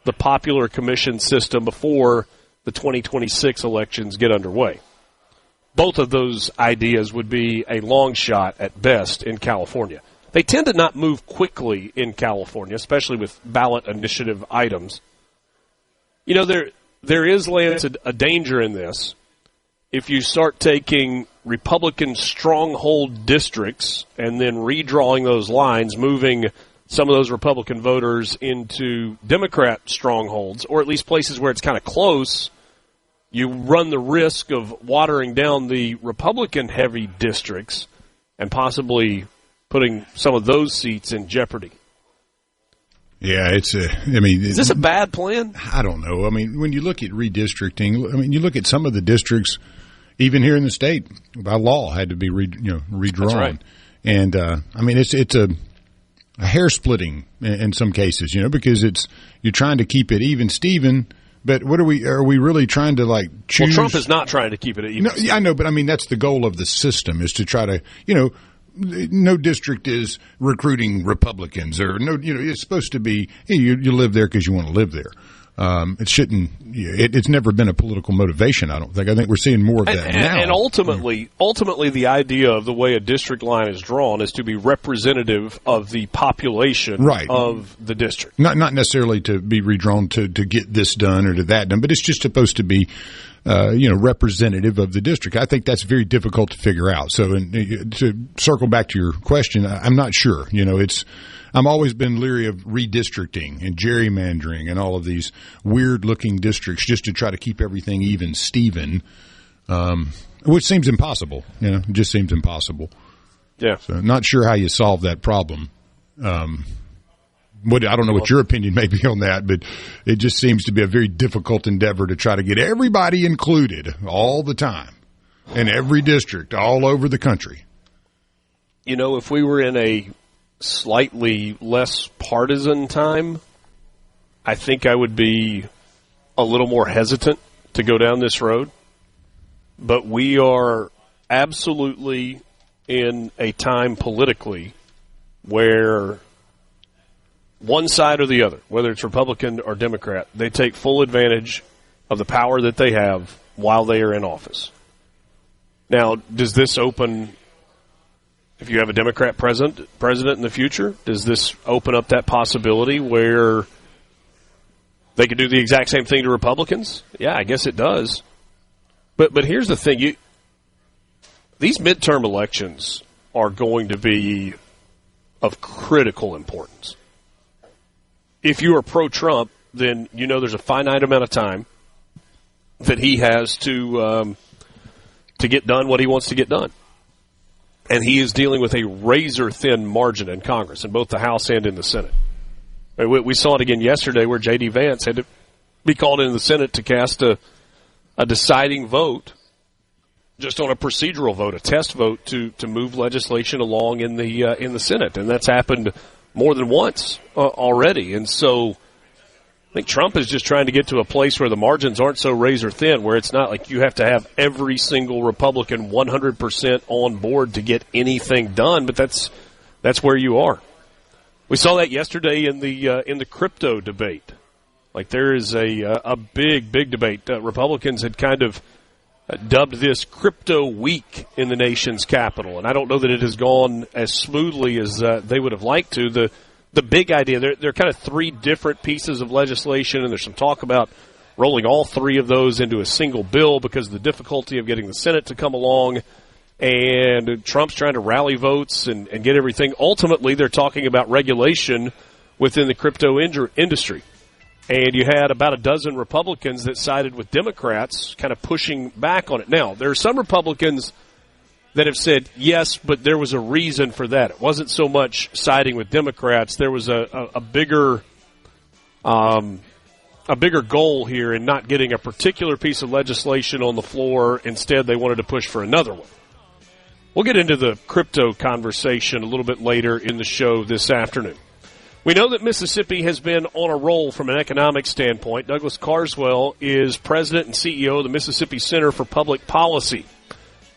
the popular commission system before the 2026 elections get underway. Both of those ideas would be a long shot at best in California. They tend to not move quickly in California, especially with ballot initiative items. You know, there is, Lance, a danger in this. If you start taking Republican stronghold districts and then redrawing those lines, moving some of those Republican voters into Democrat strongholds, or at least places where it's kind of close, you run the risk of watering down the Republican-heavy districts and possibly putting some of those seats in jeopardy. Yeah, is this a bad plan? I don't know. I mean, when you look at redistricting, you look at some of the districts, even here in the state, by law, had to be redrawn. That's right. And it's a hair splitting in some cases, because you're trying to keep it even, Steven. But are we really trying to choose? Well, Trump is not trying to keep it even. No, I know, but that's the goal of the system, is to try to, no district is recruiting Republicans, or it's supposed to be you live there because you want to live there. It shouldn't. It's never been a political motivation, I don't think. I think we're seeing more of that now. And ultimately, the idea of the way a district line is drawn is to be representative of the population of the district. Not necessarily to be redrawn to get this done or to that done, but it's just supposed to be representative of the district. I think that's very difficult to figure out. So, to circle back to your question, I'm not sure. I'm always been leery of redistricting and gerrymandering and all of these weird-looking districts just to try to keep everything even, Steven, which seems impossible. It just seems impossible. Yeah. So, not sure how you solve that problem. I don't know what your opinion may be on that, but it just seems to be a very difficult endeavor to try to get everybody included all the time in every district all over the country. if we were in a slightly less partisan time, I think I would be a little more hesitant to go down this road. But we are absolutely in a time politically where one side or the other, whether it's Republican or Democrat, they take full advantage of the power that they have while they are in office. Now, does this open, if you have a Democrat president in the future, does this open up that possibility where they could do the exact same thing to Republicans? Yeah, I guess it does. But here's the thing. These midterm elections are going to be of critical importance. If you are pro-Trump, then there's a finite amount of time that he has to get done what he wants to get done. And he is dealing with a razor-thin margin in Congress, in both the House and in the Senate. We saw it again yesterday where J.D. Vance had to be called into the Senate to cast a deciding vote, just on a procedural vote, a test vote to move legislation along in the Senate. And that's happened more than once already. And so I think Trump is just trying to get to a place where the margins aren't so razor thin, where it's not like you have to have every single Republican 100% on board to get anything done, but that's where you are. We saw that yesterday in the crypto debate. Like, there is a big debate. Republicans had kind of dubbed this crypto week in the nation's capital, and I don't know that it has gone as smoothly as they would have liked to. The big idea, there are kind of three different pieces of legislation, and there's some talk about rolling all three of those into a single bill because of the difficulty of getting the Senate to come along, and Trump's trying to rally votes and get everything. Ultimately, they're talking about regulation within the crypto industry. And you had about a dozen Republicans that sided with Democrats kind of pushing back on it. Now, there are some Republicans that have said, yes, but there was a reason for that. It wasn't so much siding with Democrats. There was a bigger goal here in not getting a particular piece of legislation on the floor. Instead, they wanted to push for another one. We'll get into the crypto conversation a little bit later in the show this afternoon. We know that Mississippi has been on a roll from an economic standpoint. Douglas Carswell is president and CEO of the Mississippi Center for Public Policy.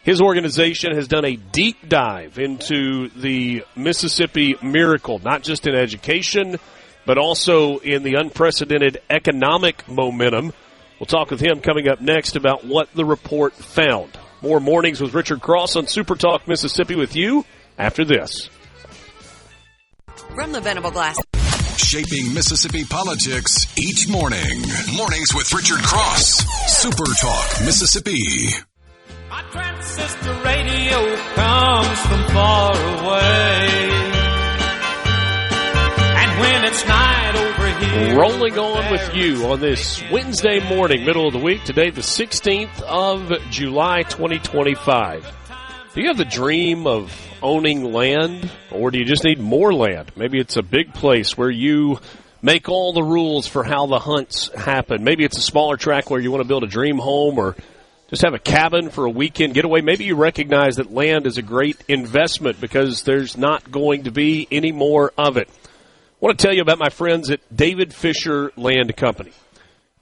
His organization has done a deep dive into the Mississippi miracle, not just in education, but also in the unprecedented economic momentum. We'll talk with him coming up next about what the report found. More Mornings with Richard Cross on SuperTalk Mississippi with you after this. From the Venable Glass. Shaping Mississippi politics each morning. Mornings with Richard Cross. SuperTalk Mississippi. My transistor radio comes from far away. And when it's night over here. Rolling on with you on this Wednesday morning, middle of the week. Today, the 16th of July, 2025. Do you have the dream of owning land, or do you just need more land? Maybe it's a big place where you make all the rules for how the hunts happen. Maybe it's a smaller tract where you want to build a dream home or just have a cabin for a weekend getaway. Maybe you recognize that land is a great investment because there's not going to be any more of it. I want to tell you about my friends at David Fisher Land Company.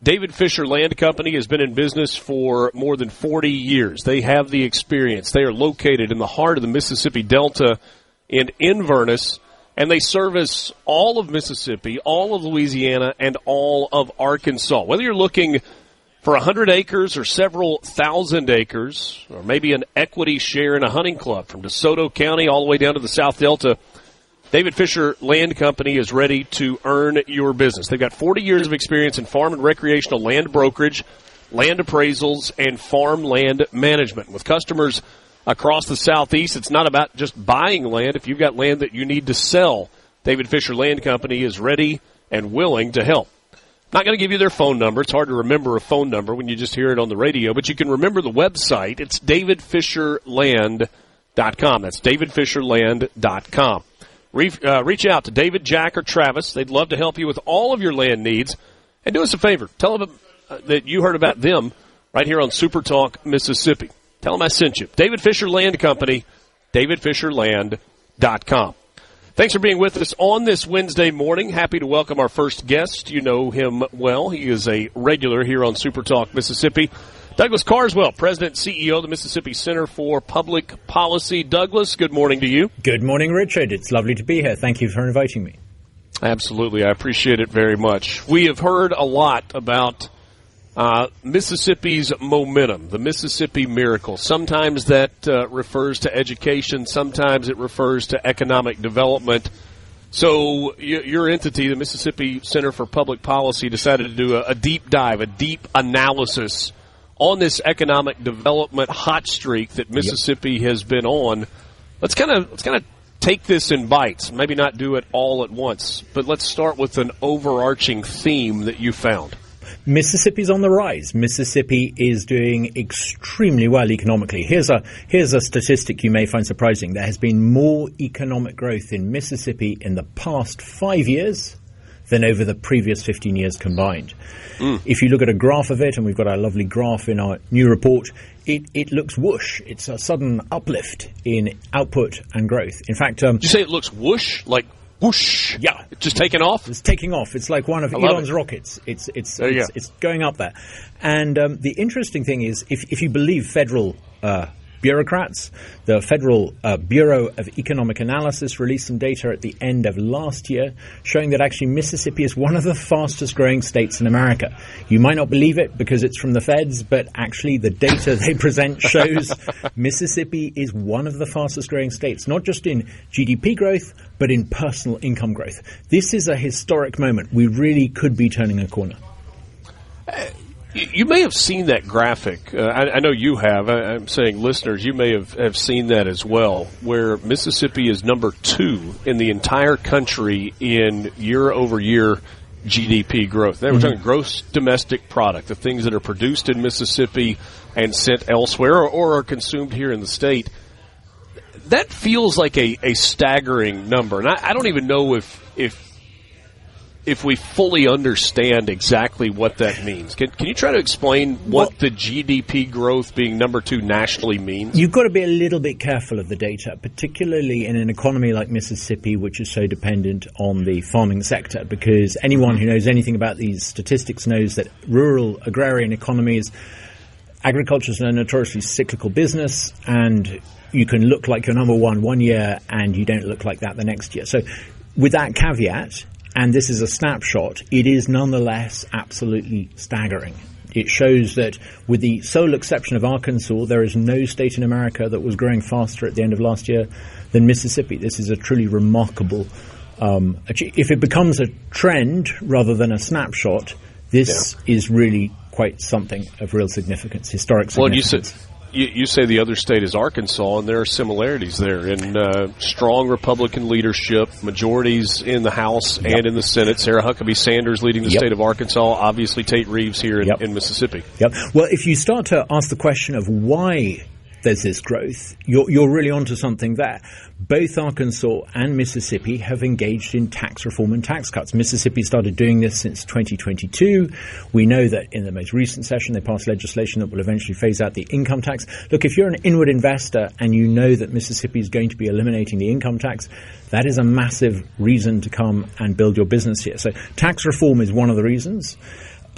David Fisher Land Company has been in business for more than 40 years. They have the experience. They are located in the heart of the Mississippi Delta in Inverness, and they service all of Mississippi, all of Louisiana, and all of Arkansas. Whether you're looking for 100 acres or several thousand acres, or maybe an equity share in a hunting club from DeSoto County all the way down to the South Delta, David Fisher Land Company is ready to earn your business. They've got 40 years of experience in farm and recreational land brokerage, land appraisals, and farmland management. With customers across the Southeast, it's not about just buying land. If you've got land that you need to sell, David Fisher Land Company is ready and willing to help. I'm not going to give you their phone number. It's hard to remember a phone number when you just hear it on the radio, but you can remember the website. It's davidfisherland.com. That's davidfisherland.com. Reach out to David, Jack, or Travis. They'd love to help you with all of your land needs. And do us a favor. Tell them that you heard about them right here on SuperTalk Mississippi. Tell them I sent you. David Fisher Land Company, davidfisherland.com. Thanks for being with us on this Wednesday morning. Happy to welcome our first guest. You know him well. He is a regular here on SuperTalk Mississippi. Douglas Carswell, President and CEO of the Mississippi Center for Public Policy. Douglas, good morning to you. Good morning, Richard. It's lovely to be here. Thank you for inviting me. Absolutely. I appreciate it very much. We have heard a lot about Mississippi's momentum, the Mississippi miracle. Sometimes that refers to education. Sometimes it refers to economic development. So your entity, the Mississippi Center for Public Policy, decided to do a deep dive, a deep analysis on this economic development hot streak that Mississippi has been on. Let's kind of take this in bites, maybe not do it all at once, but let's start with an overarching theme that you found. Mississippi's on the rise. Mississippi is doing extremely well economically. Here's a statistic you may find surprising. There has been more economic growth in Mississippi in the past 5 years than over the previous 15 years combined. If you look at a graph of it, and we've got our lovely graph in our new report, it looks whoosh. It's a sudden uplift in output and growth. In fact, did you say it looks whoosh? Like whoosh? Yeah. Just taking off? It's taking off. It's like one of Elon's rockets. It's going up there. And the interesting thing is, if you believe federal bureaucrats, the Federal Bureau of Economic Analysis released some data at the end of last year showing that actually Mississippi is one of the fastest growing states in America. You might not believe it because it's from the feds, but actually the data they present shows Mississippi is one of the fastest growing states, not just in GDP growth, but in personal income growth. This is a historic moment. We really could be turning a corner. You may have seen that graphic. I know you have. I'm saying listeners, you may have seen that as well, where Mississippi is number 2 in the entire country in year-over-year GDP growth. We're talking gross domestic product, the things that are produced in Mississippi and sent elsewhere or are consumed here in the state. That feels like a staggering number. And I don't even know if we fully understand exactly what that means. Can you try to explain what the GDP growth being number 2 nationally means? You've got to be a little bit careful of the data, particularly in an economy like Mississippi, which is so dependent on the farming sector, because anyone who knows anything about these statistics knows that rural agrarian economies, agriculture is a notoriously cyclical business, and you can look like you're number 1 year and you don't look like that the next year. So with that caveat, and this is a snapshot, it is nonetheless absolutely staggering. It shows that with the sole exception of Arkansas, there is no state in America that was growing faster at the end of last year than Mississippi. This is a truly remarkable if it becomes a trend rather than a snapshot, this is really quite something of real significance, historic significance. Well, you say the other state is Arkansas, and there are similarities there in strong Republican leadership, majorities in the House and in the Senate. Sarah Huckabee Sanders leading the state of Arkansas, obviously Tate Reeves here in Mississippi. Well, if you start to ask the question of why there's this growth, you're really onto something there. Both Arkansas and Mississippi have engaged in tax reform and tax cuts. Mississippi started doing this since 2022. We know that in the most recent session they passed legislation that will eventually phase out the income tax. Look, if you're an inward investor and you know that Mississippi is going to be eliminating the income tax, that is a massive reason to come and build your business here. So tax reform is one of the reasons.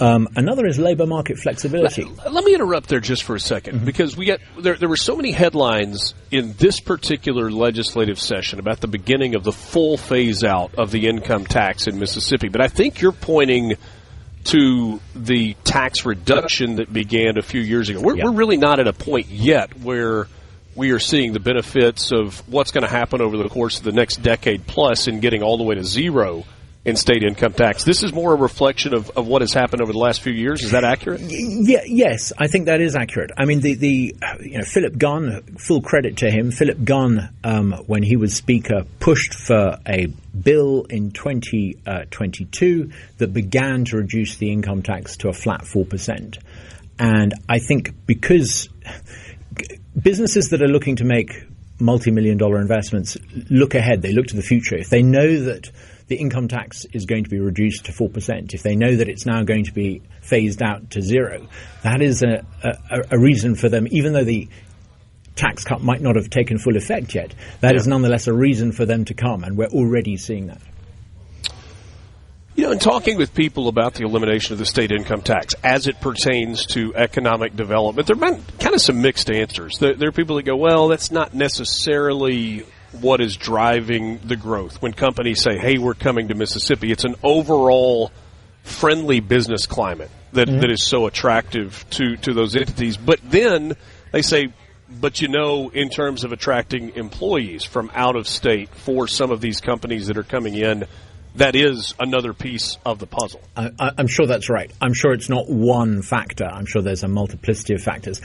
Another is labor market flexibility. Let me interrupt there just for a second, because there were so many headlines in this particular legislative session about the beginning of the full phase out of the income tax in Mississippi. But I think you're pointing to the tax reduction that began a few years ago. We're really not at a point yet where we are seeing the benefits of what's going to happen over the course of the next decade plus in getting all the way to zero in state income tax. This is more a reflection of what has happened over the last few years. Is that accurate? Yes, I think that is accurate. I mean, Philip Gunn, full credit to him. Philip Gunn, when he was Speaker, pushed for a bill in 2022 that began to reduce the income tax to a flat 4%. And I think because businesses that are looking to make multi-million-dollar investments look ahead, they look to the future. If they know that the income tax is going to be reduced to 4%, if they know that it's now going to be phased out to zero, that is a reason for them, even though the tax cut might not have taken full effect yet, that is nonetheless a reason for them to come, and we're already seeing that. You know, in talking with people about the elimination of the state income tax as it pertains to economic development, there have been kind of some mixed answers. There are people that go, well, that's not necessarily what is driving the growth. When companies say, hey, we're coming to Mississippi, it's an overall friendly business climate that is so attractive to those entities. But then they say, but in terms of attracting employees from out of state for some of these companies that are coming in, that is another piece of the puzzle. I'm sure that's right. I'm sure it's not one factor. I'm sure there's a multiplicity of factors.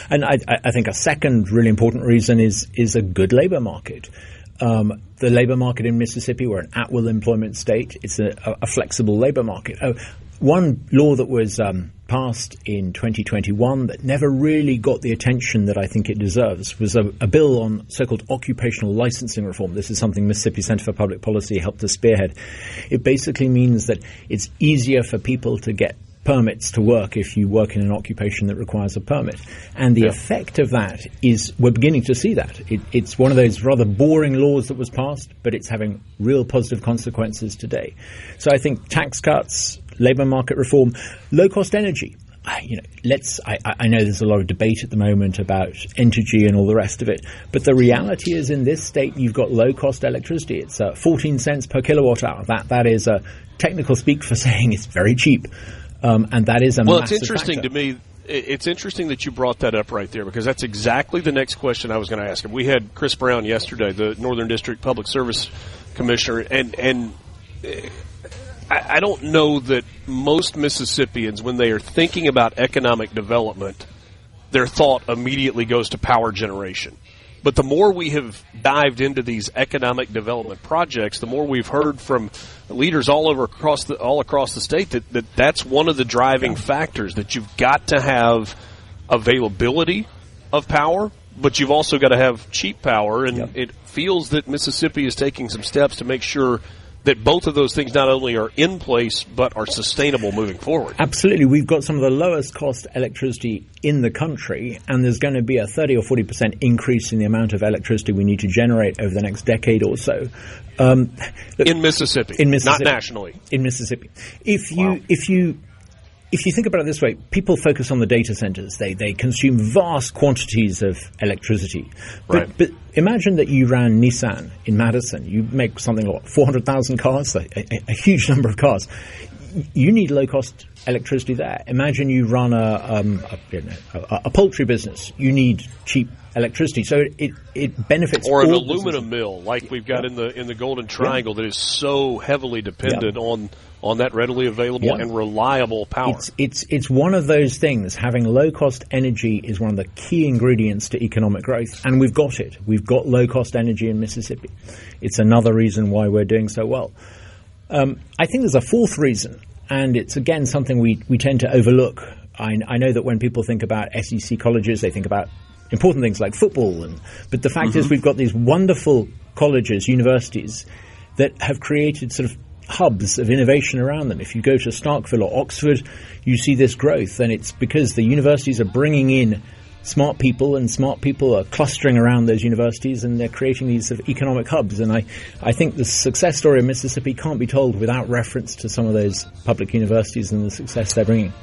And I think a second really important reason is a good labor market. The labor market in Mississippi, we're an at-will employment state. It's a flexible labor market. One law that was passed in 2021 that never really got the attention that I think it deserves was a bill on so-called occupational licensing reform. This is something Mississippi Center for Public Policy helped to spearhead. It basically means that it's easier for people to get permits to work if you work in an occupation that requires a permit. And the effect of that is we're beginning to see that. It's one of those rather boring laws that was passed, but it's having real positive consequences today. So I think tax cuts, labor market reform, low-cost energy. I know there's a lot of debate at the moment about energy and all the rest of it, but the reality is in this state you've got low-cost electricity. It's 14 cents per kilowatt hour. That is a technical speak for saying it's very cheap. And that is a massive it's interesting factor. to me. It's interesting that you brought that up right there, because that's exactly the next question I was going to ask him. We had Chris Brown yesterday, the Northern District Public Service Commissioner, and I don't know that most Mississippians, when they are thinking about economic development, their thought immediately goes to power generation. But the more we have dived into these economic development projects, the more we've heard from leaders all across the state that's one of the driving factors, that you've got to have availability of power, but you've also got to have cheap power. And it feels that Mississippi is taking some steps to make sure that both of those things not only are in place but are sustainable moving forward. Absolutely. We've got some of the lowest cost electricity in the country, and there's going to be a 30 or 40% increase in the amount of electricity we need to generate over the next decade or so. In Mississippi, not nationally. In Mississippi. If you think about it this way, people focus on the data centers. They consume vast quantities of electricity. But imagine that you ran Nissan in Madison. You make something like 400,000 cars, a huge number of cars. You need low-cost electricity there. Imagine you run a poultry business. You need cheap electricity. So it benefits or an all aluminum mill like we've got in the Golden Triangle that is so heavily dependent on that readily available and reliable power. It's one of those things. Having low-cost energy is one of the key ingredients to economic growth, and we've got it. We've got low-cost energy in Mississippi. It's another reason why we're doing so well. I think there's a fourth reason, and it's, again, something we tend to overlook. I know that when people think about SEC colleges, they think about important things like football, but the fact is we've got these wonderful colleges, universities, that have created sort of hubs of innovation around them. If you go to Starkville or Oxford, you see this growth, and it's because the universities are bringing in smart people, and smart people are clustering around those universities, and they're creating these sort of economic hubs. And I think the success story of Mississippi can't be told without reference to some of those public universities and the success they're bringing.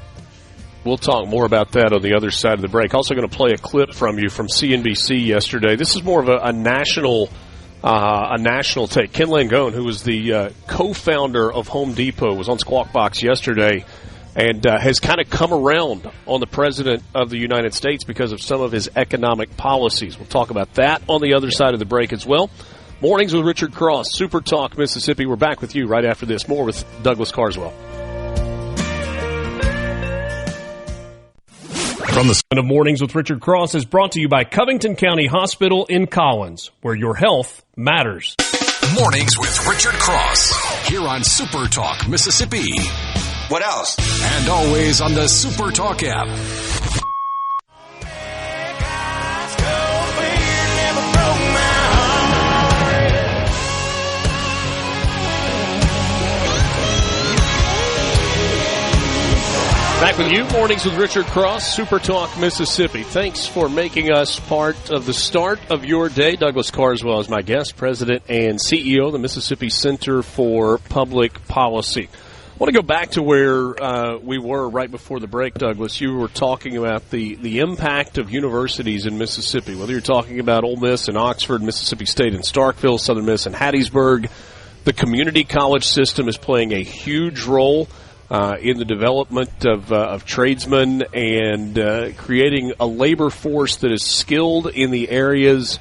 We'll talk more about that on the other side of the break. Also going to play a clip from you from CNBC yesterday. This is more of a national take. Ken Langone, who was the co-founder of Home Depot, was on Squawk Box yesterday and has kind of come around on the President of the United States because of some of his economic policies. We'll talk about that on the other side of the break as well. Mornings with Richard Cross, Super Talk Mississippi. We're back with you right after this. More with Douglas Carswell. From the Sound of Mornings with Richard Cross is brought to you by Covington County Hospital in Collins, where your health matters. Mornings with Richard Cross, here on Super Talk Mississippi. What else? And always on the Super Talk app. Back with you, Mornings with Richard Cross, SuperTalk, Mississippi. Thanks for making us part of the start of your day. Douglas Carswell is my guest, President and CEO of the Mississippi Center for Public Policy. I want to go back to where we were right before the break, Douglas. You were talking about the impact of universities in Mississippi, whether you're talking about Ole Miss and Oxford, Mississippi State and Starkville, Southern Miss and Hattiesburg. The community college system is playing a huge role in the development of tradesmen and creating a labor force that is skilled in the areas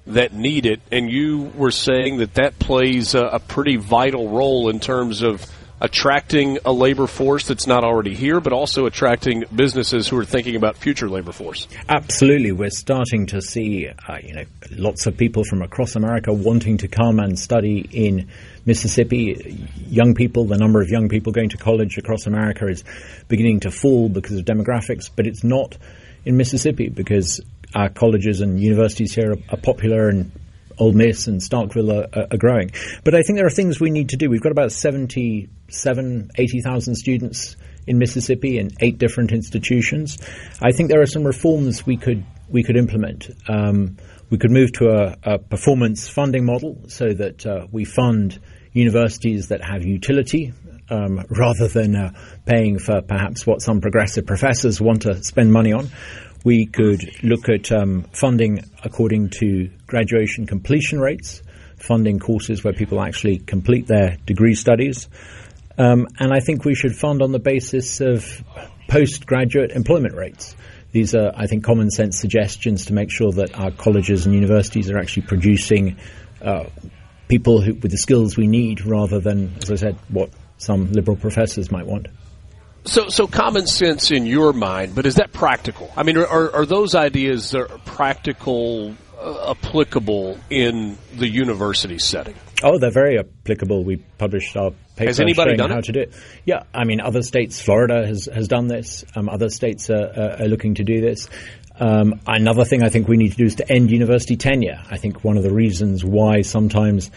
that need it. And you were saying that plays a pretty vital role in terms of attracting a labor force that's not already here, but also attracting businesses who are thinking about future labor force. Absolutely. We're starting to see lots of people from across America wanting to come and study in Mississippi. Young people, the number of young people going to college across America is beginning to fall because of demographics, but it's not in Mississippi because our colleges and universities here are popular, and Ole Miss and Starkville are growing. But I think there are things we need to do. We've got about 80,000 students in Mississippi in 8 different institutions. I think there are some reforms we could implement. We could move to a performance funding model so that we fund universities that have utility rather than paying for perhaps what some progressive professors want to spend money on. We could look at funding according to graduation completion rates, funding courses where people actually complete their degree studies. And I think we should fund on the basis of postgraduate employment rates. These are, I think, common sense suggestions to make sure that our colleges and universities are actually producing people with the skills we need rather than, as I said, what some liberal professors might want. So common sense in your mind, but is that practical? I mean, are those ideas practical, applicable in the university setting? Oh, they're very applicable. We published our paper Has anybody showing done how it? to do it. Yeah, I mean, other states, Florida has done this. Other states are looking to do this. Another thing I think we need to do is to end university tenure. I think one of the reasons why sometimes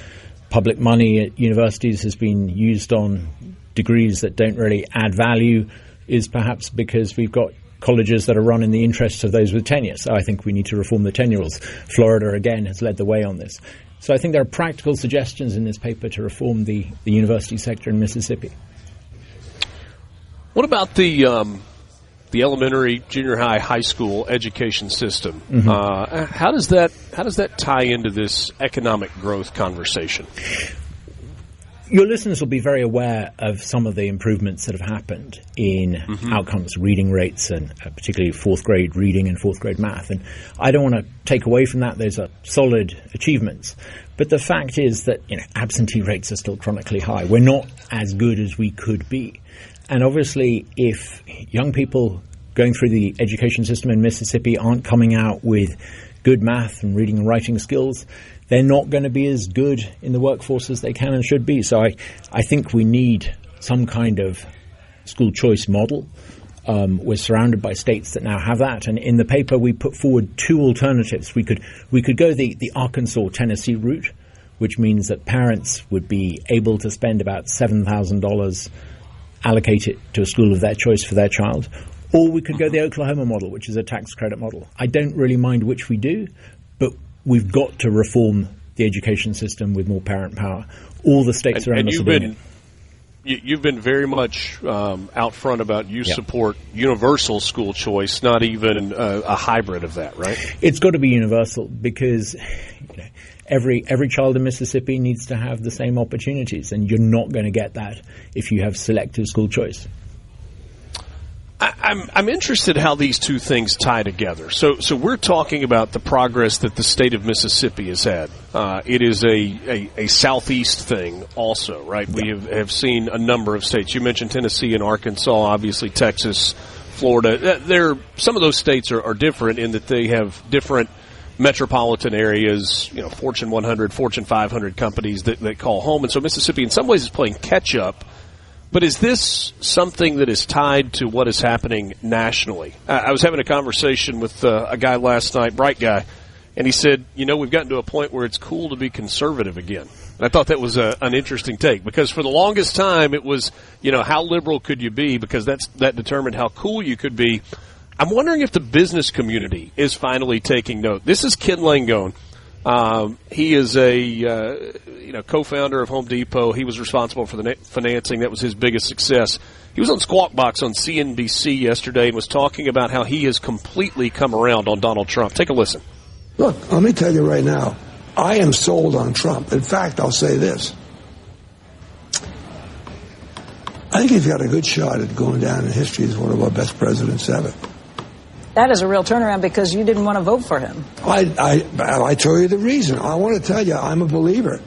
public money at universities has been used on degrees that don't really add value is perhaps because we've got colleges that are run in the interests of those with tenure. So I think we need to reform the tenure rules. Florida, again, has led the way on this. So I think there are practical suggestions in this paper to reform the university sector in Mississippi. What about the elementary, junior high, high school education system? Mm-hmm. How does that tie into this economic growth conversation? Your listeners will be very aware of some of the improvements that have happened in outcomes, reading rates, and particularly 4th grade reading and 4th grade math. And I don't want to take away from that. Those are solid achievements. But the fact is that absentee rates are still chronically high. We're not as good as we could be. And obviously, if young people going through the education system in Mississippi aren't coming out with good math and reading and writing skills, they're not going to be as good in the workforce as they can and should be. So I think we need some kind of school choice model. We're surrounded by states that now have that. And in the paper, we put forward 2 alternatives. We could go the Arkansas-Tennessee route, which means that parents would be able to spend about $7,000 allocated to a school of their choice for their child. Or we could go the Oklahoma model, which is a tax credit model. I don't really mind which we do, but we've got to reform the education system with more parent power. All the states around us are doing it. You've been very much out front about you support universal school choice, not even a hybrid of that, right? It's got to be universal because every child in Mississippi needs to have the same opportunities, and you're not going to get that if you have selective school choice. I'm interested how these two things tie together. So we're talking about the progress that the state of Mississippi has had. It is a southeast thing also, right? We have seen a number of states. You mentioned Tennessee and Arkansas, obviously Texas, Florida. Some of those states are different in that they have different metropolitan areas, Fortune 100, Fortune 500 companies that call home. And so Mississippi in some ways is playing catch up. But is this something that is tied to what is happening nationally? I was having a conversation with a guy last night, bright guy, And he said, we've gotten to a point where it's cool to be conservative again. And I thought that was an interesting take, because for the longest time it was, how liberal could you be, because that determined how cool you could be. I'm wondering if the business community is finally taking note. This is Ken Langone. He is a co-founder of Home Depot. He was responsible for the financing. That was his biggest success. He was on Squawk Box on CNBC yesterday and was talking about how he has completely come around on Donald Trump. Take a listen. Look, let me tell you right now, I am sold on Trump. In fact, I'll say this. I think he's got a good shot at going down in history as one of our best presidents ever. That is a real turnaround, because you didn't want to vote for him. I tell you the reason. I want to tell you, I'm a believer.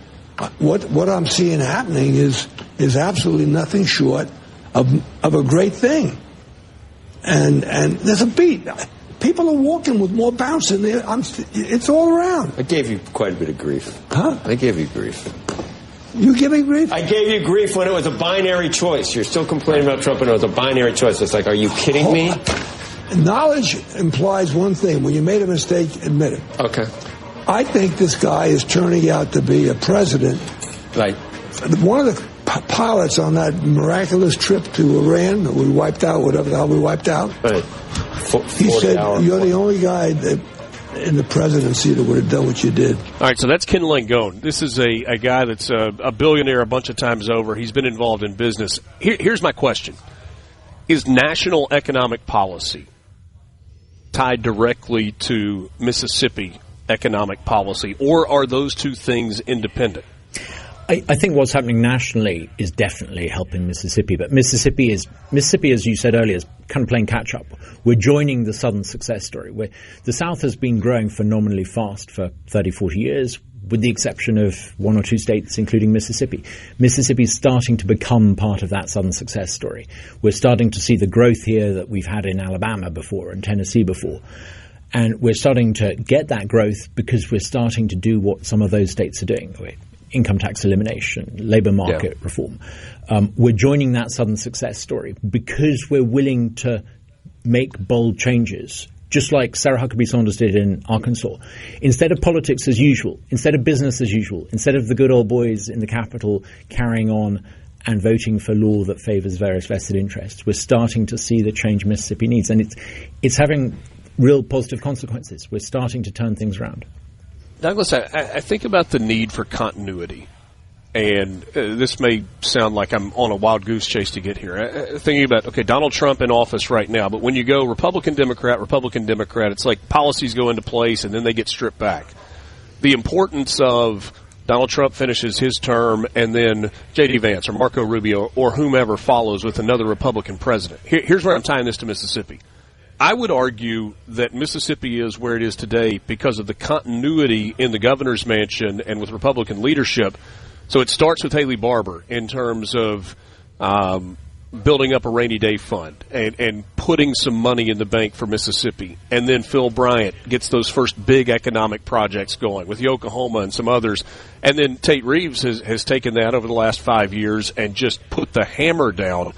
What I'm seeing happening is absolutely nothing short of a great thing. And there's a beat. People are walking with more bounce in there. It's all around. I gave you quite a bit of grief. Huh? I gave you grief. You give me grief? I gave you grief when it was a binary choice. You're still complaining about Trump and it was a binary choice. It's like, are you kidding me? Knowledge implies one thing. When you made a mistake, admit it. Okay. I think this guy is turning out to be a president. Right. One of the pilots on that miraculous trip to Iran that we wiped out, whatever the hell we wiped out, right. He said, you're the only guy in the presidency that would have done what you did. All right, so that's Ken Langone. This is a guy that's a billionaire a bunch of times over. He's been involved in business. Here's my question. Is national economic policy tied directly to Mississippi economic policy, or are those two things independent? I think what's happening nationally is definitely helping Mississippi, but Mississippi, as you said earlier, is kind of playing catch-up. We're joining the Southern success story, where the South has been growing phenomenally fast for 30, 40 years, with the exception of one or two states, including Mississippi. Mississippi is starting to become part of that Southern success story. We're starting to see the growth here that we've had in Alabama before and Tennessee before. And we're starting to get that growth because we're starting to do what some of those states are doing. Income tax elimination, labor market reform. We're joining that Southern success story because we're willing to make bold changes, just like Sarah Huckabee Sanders did in Arkansas. Instead of politics as usual, instead of business as usual, instead of the good old boys in the Capitol carrying on and voting for law that favors various vested interests, we're starting to see the change Mississippi needs. And it's having real positive consequences. We're starting to turn things around. Douglas, I think about the need for continuity, and this may sound like I'm on a wild goose chase to get here. Thinking about, Donald Trump in office right now, but when you go Republican, Democrat, it's like policies go into place and then they get stripped back. The importance of Donald Trump finishes his term and then J.D. Vance or Marco Rubio or whomever follows with another Republican president. Here's where I'm tying this to Mississippi. I would argue that Mississippi is where it is today because of the continuity in the governor's mansion and with Republican leadership. So it starts with Haley Barbour in terms of building up a rainy day fund and putting some money in the bank for Mississippi. And then Phil Bryant gets those first big economic projects going with Yokohama and some others. And then Tate Reeves has taken that over the last 5 years and just put the hammer down.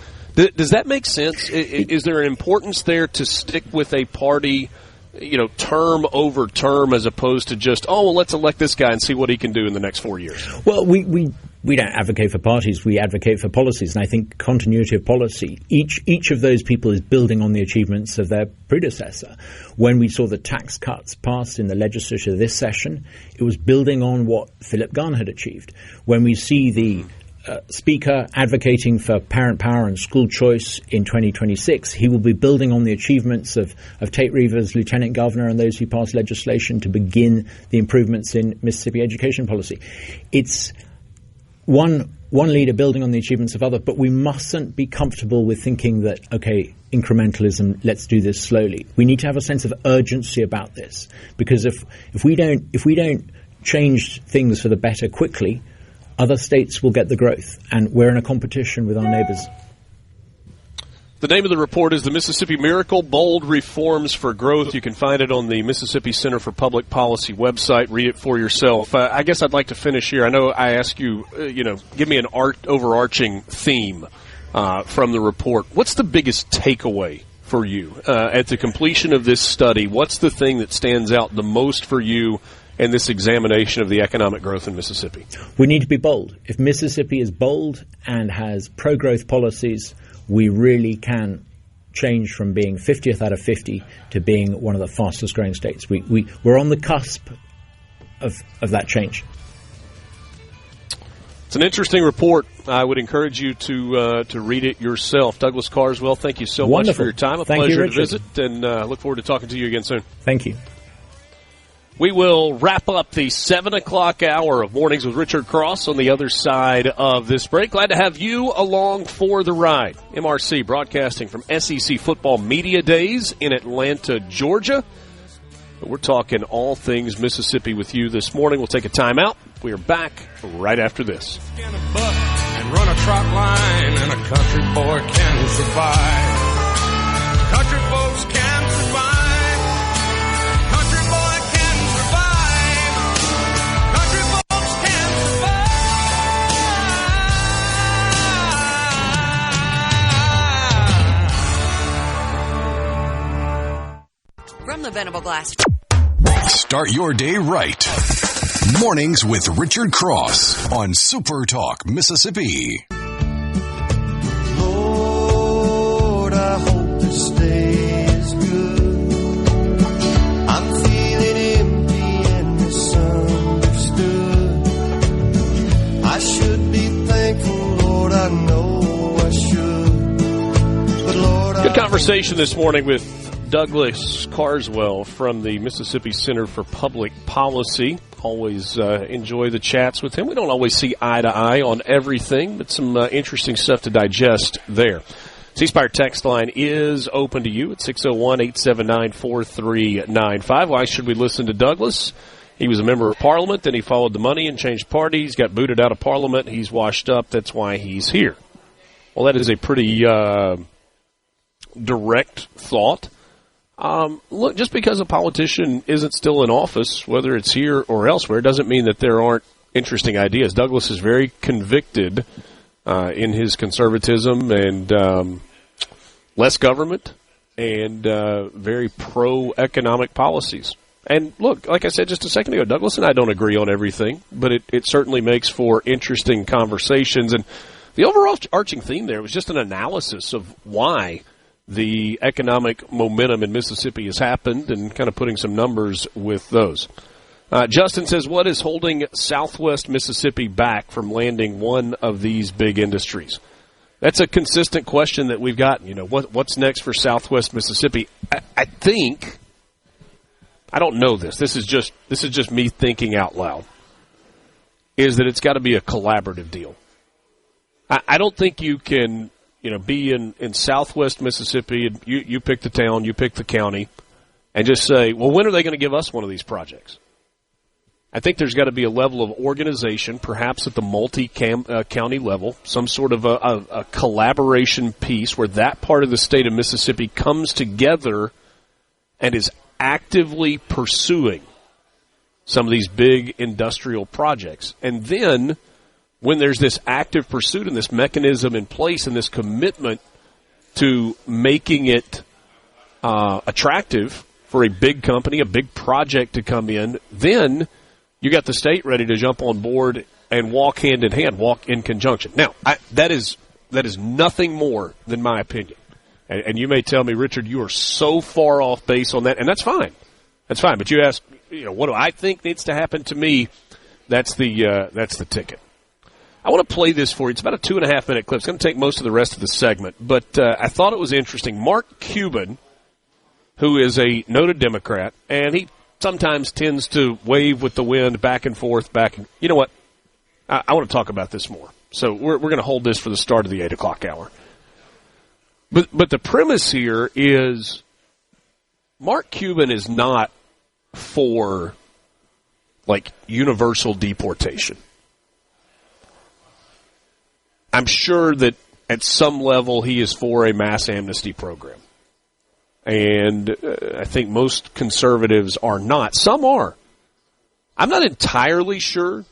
Does that make sense? Is there an importance there to stick with a party, term over term, as opposed to just, let's elect this guy and see what he can do in the next 4 years? Well, we don't advocate for parties. We advocate for policies. And I think continuity of policy, each of those people is building on the achievements of their predecessor. When we saw the tax cuts passed in the legislature this session, it was building on what Philip Gunn had achieved. When we see the Speaker advocating for parent power and school choice in 2026, he will be building on the achievements of Tate Reeves as Lieutenant Governor and those who passed legislation to begin the improvements in Mississippi education policy. It's one leader building on the achievements of others, but we mustn't be comfortable with thinking that, incrementalism, let's do this slowly. We need to have a sense of urgency about this, because if we don't change things for the better quickly, other states will get the growth, and we're in a competition with our neighbors. The name of the report is The Mississippi Miracle, Bold Reforms for Growth. You can find it on the Mississippi Center for Public Policy website. Read it for yourself. I guess I'd like to finish here. I know I asked you, give me an overarching theme from the report. What's the biggest takeaway for you at the completion of this study? What's the thing that stands out the most for you in this examination of the economic growth in Mississippi? We need to be bold. If Mississippi is bold and has pro-growth policies, we really can change from being 50th out of 50 to being one of the fastest growing states. We're on the cusp of that change. It's an interesting report. I would encourage you to read it yourself. Douglas Carswell, thank you so much for your time. Thank pleasure you, to visit, and look forward to talking to you again soon. Thank you. We will wrap up the 7 o'clock hour of Mornings with Richard Cross on the other side of this break. Glad to have you along for the ride. MRC broadcasting from SEC Football Media Days in Atlanta, Georgia. We're talking all things Mississippi with you this morning. We'll take a timeout. We are back right after this. And run a trot line, and a country boy can survive. Country folks can survive. Country boy can survive. Country folks can survive. From the Venable Glass. Start your day right. Mornings with Richard Cross on SuperTalk, Mississippi. Lord, I hope this day is good. I'm feeling empty and misunderstood. I should be thankful, Lord, I know I should. But Lord, good conversation this morning with Douglas Carswell from the Mississippi Center for Public Policy. Always enjoy the chats with him. We don't always see eye to eye on everything, but some interesting stuff to digest there. C-Spire text line is open to you at 601-879-4395. Why should we listen to Douglas? He was a member of Parliament, then he followed the money and changed parties, got booted out of Parliament. He's washed up. That's why he's here. Well, that is a pretty direct thought. Look, just because a politician isn't still in office, whether it's here or elsewhere, doesn't mean that there aren't interesting ideas. Douglas is very convicted in his conservatism and less government and very pro-economic policies. And look, like I said just a second ago, Douglas and I don't agree on everything, but it certainly makes for interesting conversations. And the overarching theme there was just an analysis of why the economic momentum in Mississippi has happened and kind of putting some numbers with those. Justin says, what is holding Southwest Mississippi back from landing one of these big industries? That's a consistent question that we've gotten. You know, what's next for Southwest Mississippi? I think, I don't know this. This is just me thinking out loud. Is that it's got to be a collaborative deal. I don't think you can, be in Southwest Mississippi, and you pick the town, you pick the county, and just say, well, when are they going to give us one of these projects? I think there's got to be a level of organization, perhaps at the multi-county level, some sort of a collaboration piece where that part of the state of Mississippi comes together and is actively pursuing some of these big industrial projects. And then when there's this active pursuit and this mechanism in place and this commitment to making it attractive for a big company, a big project to come in, then you got the state ready to jump on board and walk hand in hand, walk in conjunction. Now, that is nothing more than my opinion. And you may tell me, Richard, you are so far off base on that, and that's fine. That's fine. But you ask, what do I think needs to happen to me? That's the ticket. I want to play this for you. It's about a 2.5-minute clip. It's going to take most of the rest of the segment. But I thought it was interesting. Mark Cuban, who is a noted Democrat, and he sometimes tends to wave with the wind back and forth. You know what? I want to talk about this more. So we're going to hold this for the start of the 8 o'clock hour. But the premise here is Mark Cuban is not for, universal deportation. I'm sure that at some level he is for a mass amnesty program. And I think most conservatives are not. Some are. I'm not entirely sure.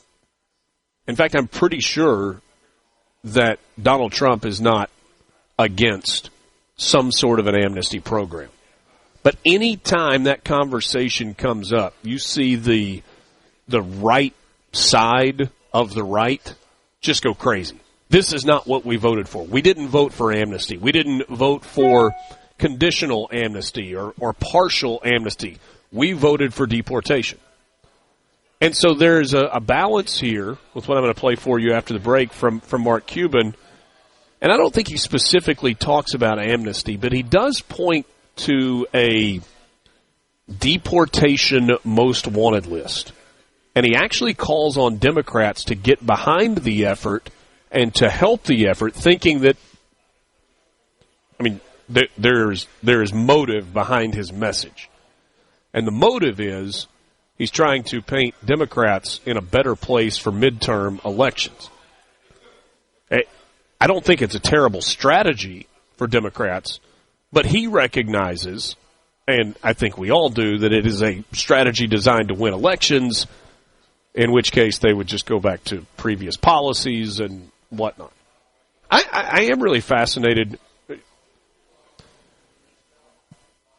In fact, I'm pretty sure that Donald Trump is not against some sort of an amnesty program. But any time that conversation comes up, you see the right side of the right just go crazy. This is not what we voted for. We didn't vote for amnesty. We didn't vote for conditional amnesty or partial amnesty. We voted for deportation. And so there's a balance here with what I'm going to play for you after the break from Mark Cuban. And I don't think he specifically talks about amnesty, but he does point to a deportation most wanted list. And he actually calls on Democrats to get behind the effort and to help the effort, thinking that, there is motive behind his message. And the motive is he's trying to paint Democrats in a better place for midterm elections. I don't think it's a terrible strategy for Democrats, but he recognizes, and I think we all do, that it is a strategy designed to win elections, in which case they would just go back to previous policies and whatnot. I am really fascinated.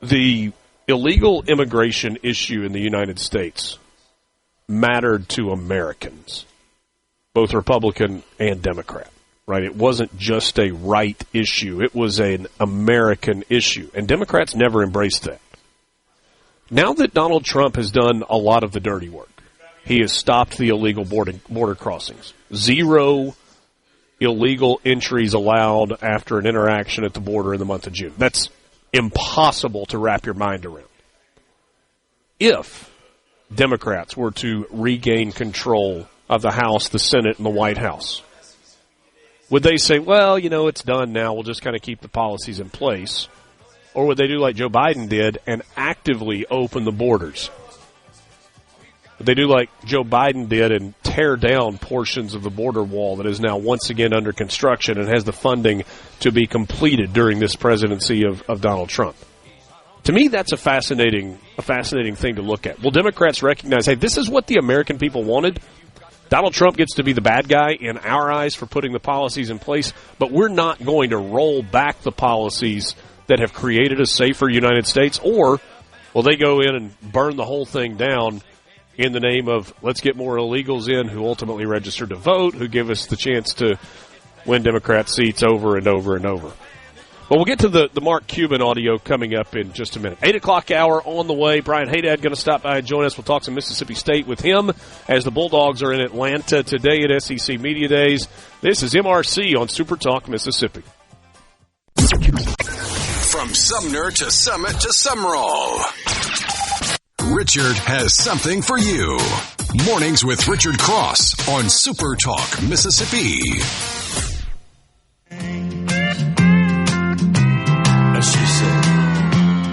The illegal immigration issue in the United States mattered to Americans, both Republican and Democrat, right? It wasn't just a right issue. It was an American issue, and Democrats never embraced that. Now that Donald Trump has done a lot of the dirty work, he has stopped the illegal border crossings. 0 illegal entries allowed after an interaction at the border in the month of June. That's impossible to wrap your mind around. If Democrats were to regain control of the House, the Senate, and the White House, would they say, well, it's done now, we'll just kind of keep the policies in place? Or would they do like Joe Biden did and actively open the borders? Would they do like Joe Biden did and tear down portions of the border wall that is now once again under construction and has the funding to be completed during this presidency of Donald Trump? To me, that's a fascinating thing to look at. Will Democrats recognize, hey, this is what the American people wanted? Donald Trump gets to be the bad guy in our eyes for putting the policies in place, but we're not going to roll back the policies that have created a safer United States? Or will they go in and burn the whole thing down in the name of let's get more illegals in who ultimately register to vote, who give us the chance to win Democrat seats over and over and over? Well, we'll get to the Mark Cuban audio coming up in just a minute. 8 o'clock hour on the way. Brian Hadad going to stop by and join us. We'll talk some Mississippi State with him as the Bulldogs are in Atlanta today at SEC Media Days. This is MRC on SuperTalk Mississippi. From Sumner to Summit to Summerall, Richard has something for you. Mornings with Richard Cross on SuperTalk Mississippi. She said,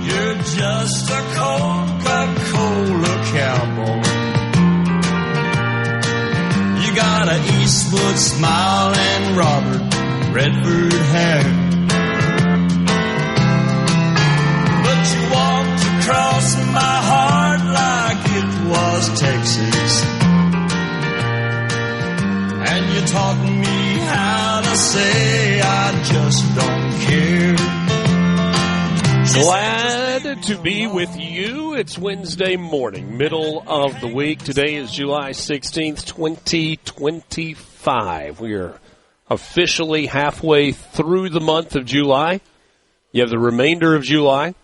you're just a Coca-Cola cowboy. You got an Eastwood smile and Robert Redford hair. But you walked across my heart like it was Texas. And you taught me how to say I just don't care. Glad to be with you. It's Wednesday morning, middle of the week. Today is July 16th, 2025. We are officially halfway through the month of July. You have the remainder of July,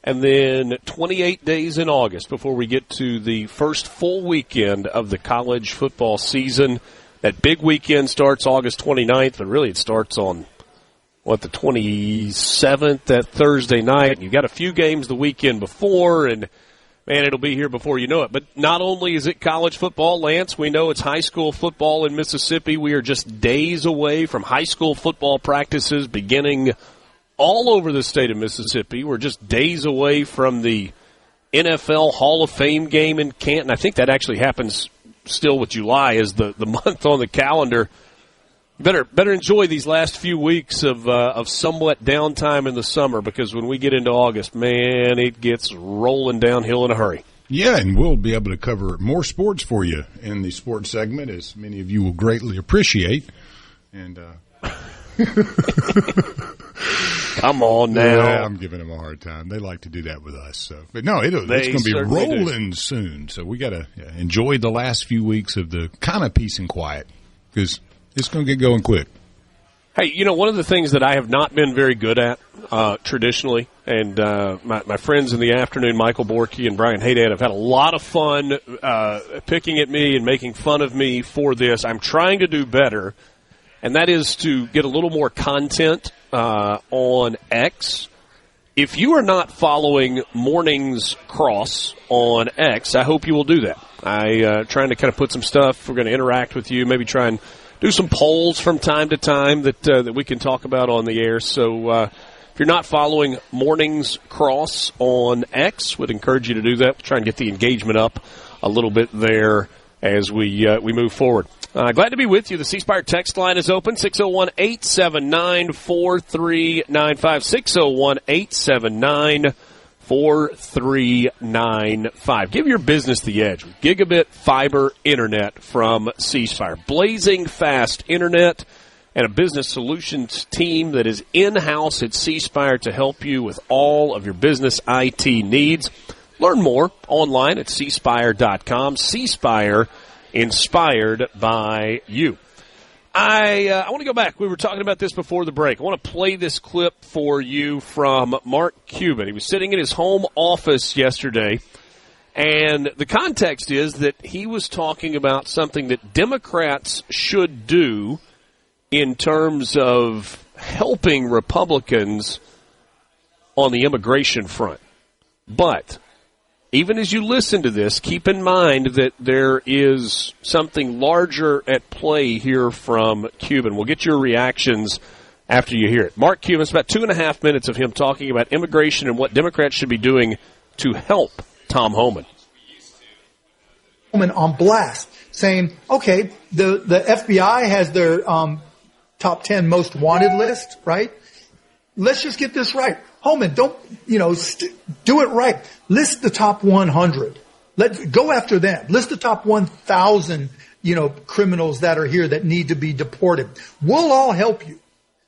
and then 28 days in August before we get to the first full weekend of the college football season. That big weekend starts August 29th, but really it starts on the 27th, that Thursday night. You got a few games the weekend before, and, man, it'll be here before you know it. But not only is it college football, Lance, we know it's high school football in Mississippi. We are just days away from high school football practices beginning all over the state of Mississippi. We're just days away from the NFL Hall of Fame game in Canton. I think that actually happens still with July as the month on the calendar. Better enjoy these last few weeks of somewhat downtime in the summer, because when we get into August, man, it gets rolling downhill in a hurry. Yeah, and we'll be able to cover more sports for you in the sports segment, as many of you will greatly appreciate. And Come on now. Yeah, I'm giving them a hard time. They like to do that with us. So, but no, it's going to be rolling soon. So we got to enjoy the last few weeks of the kind of peace and quiet because it's going to get going quick. Hey, one of the things that I have not been very good at traditionally, and my friends in the afternoon, Michael Borky and Brian Hadad, have had a lot of fun picking at me and making fun of me for this. I'm trying to do better, and that is to get a little more content on X. If you are not following Mornings Cross on X, I hope you will do that. Trying to kind of put some stuff. We're going to interact with you, maybe try and do some polls from time to time that we can talk about on the air. So if you're not following Mornings Cross on X, would encourage you to do that. We'll try and get the engagement up a little bit there as we move forward. Glad to be with you. The C Spire text line is open, 601-879-4395, 601-879-4395. Give your business the edge with gigabit fiber internet from C Spire. Blazing fast internet and a business solutions team that is in-house at C Spire to help you with all of your business IT needs. Learn more online at cspire.com. C Spire, inspired by you. I want to go back. We were talking about this before the break. I want to play this clip for you from Mark Cuban. He was sitting in his home office yesterday, and the context is that he was talking about something that Democrats should do in terms of helping Republicans on the immigration front. But even as you listen to this, keep in mind that there is something larger at play here from Cuban. We'll get your reactions after you hear it. Mark Cuban, it's about 2.5 minutes of him talking about immigration and what Democrats should be doing to help Tom Homan. On blast, saying, okay, the FBI has their top 10 most wanted list, right? Let's just get this right. Homan, don't, do it right. List the top 100. Let's go after them. List the top 1,000, criminals that are here that need to be deported. We'll all help you.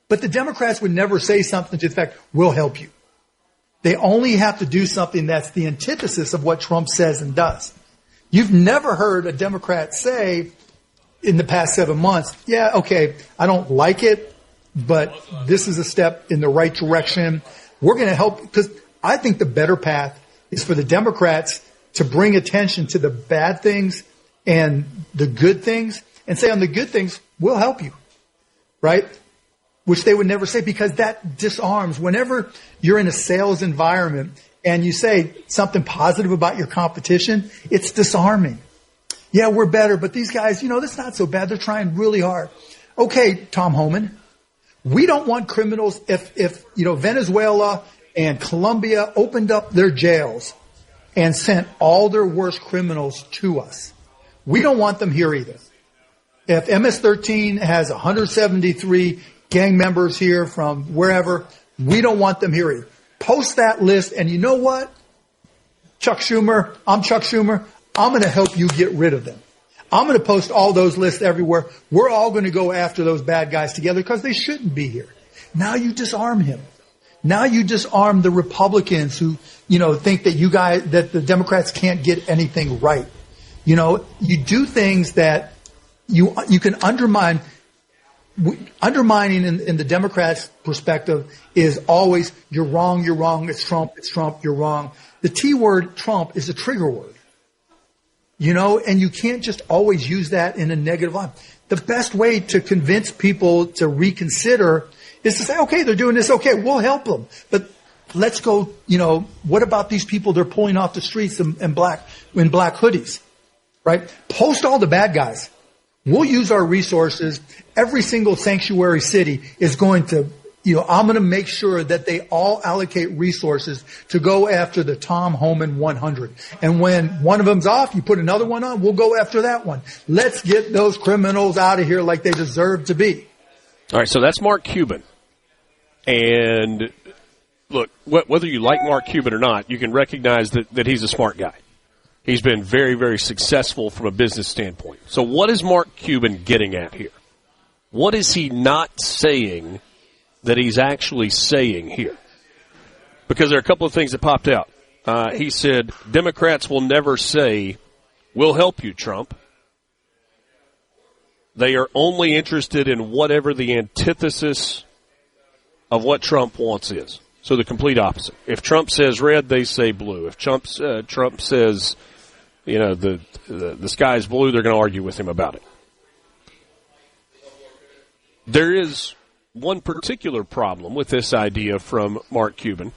But the Democrats would never say something to the effect, we'll help you. They only have to do something that's the antithesis of what Trump says and does. You've never heard a Democrat say in the past 7 months, yeah, okay, I don't like it, but this is a step in the right direction. We're going to help, because I think the better path is for the Democrats to bring attention to the bad things and the good things and say on the good things, we'll help you, right? Which they would never say, because that disarms. Whenever you're in a sales environment and you say something positive about your competition, it's disarming. Yeah, we're better, but these guys, that's not so bad. They're trying really hard. Okay, Tom Homan. We don't want criminals if Venezuela and Colombia opened up their jails and sent all their worst criminals to us. We don't want them here either. If MS-13 has 173 gang members here from wherever, we don't want them here either. Post that list, and you know what? Chuck Schumer, I'm Chuck Schumer. I'm going to help you get rid of them. I'm going to post all those lists everywhere. We're all going to go after those bad guys together because they shouldn't be here. Now you disarm him. Now you disarm the Republicans who, think that that the Democrats can't get anything right. You do things that you can undermine. Undermining in the Democrats' perspective is always, you're wrong, it's Trump, you're wrong. The T word, Trump, is a trigger word. And you can't just always use that in a negative light. The best way to convince people to reconsider is to say, okay, they're doing this. Okay, we'll help them. But let's go, what about these people they're pulling off the streets in black hoodies, right? Post all the bad guys. We'll use our resources. Every single sanctuary city is going to, I'm going to make sure that they all allocate resources to go after the Tom Homan 100. And when one of them's off, you put another one on, we'll go after that one. Let's get those criminals out of here like they deserve to be. All right, so that's Mark Cuban. And look, whether you like Mark Cuban or not, you can recognize that he's a smart guy. He's been very, very successful from a business standpoint. So what is Mark Cuban getting at here? What is he not saying that he's actually saying here. Because there are a couple of things that popped out. He said, Democrats will never say, we'll help you, Trump. They are only interested in whatever the antithesis of what Trump wants is. So the complete opposite. If Trump says red, they say blue. If Trump says, the sky's blue, they're going to argue with him about it. There is one particular problem with this idea from Mark Cuban,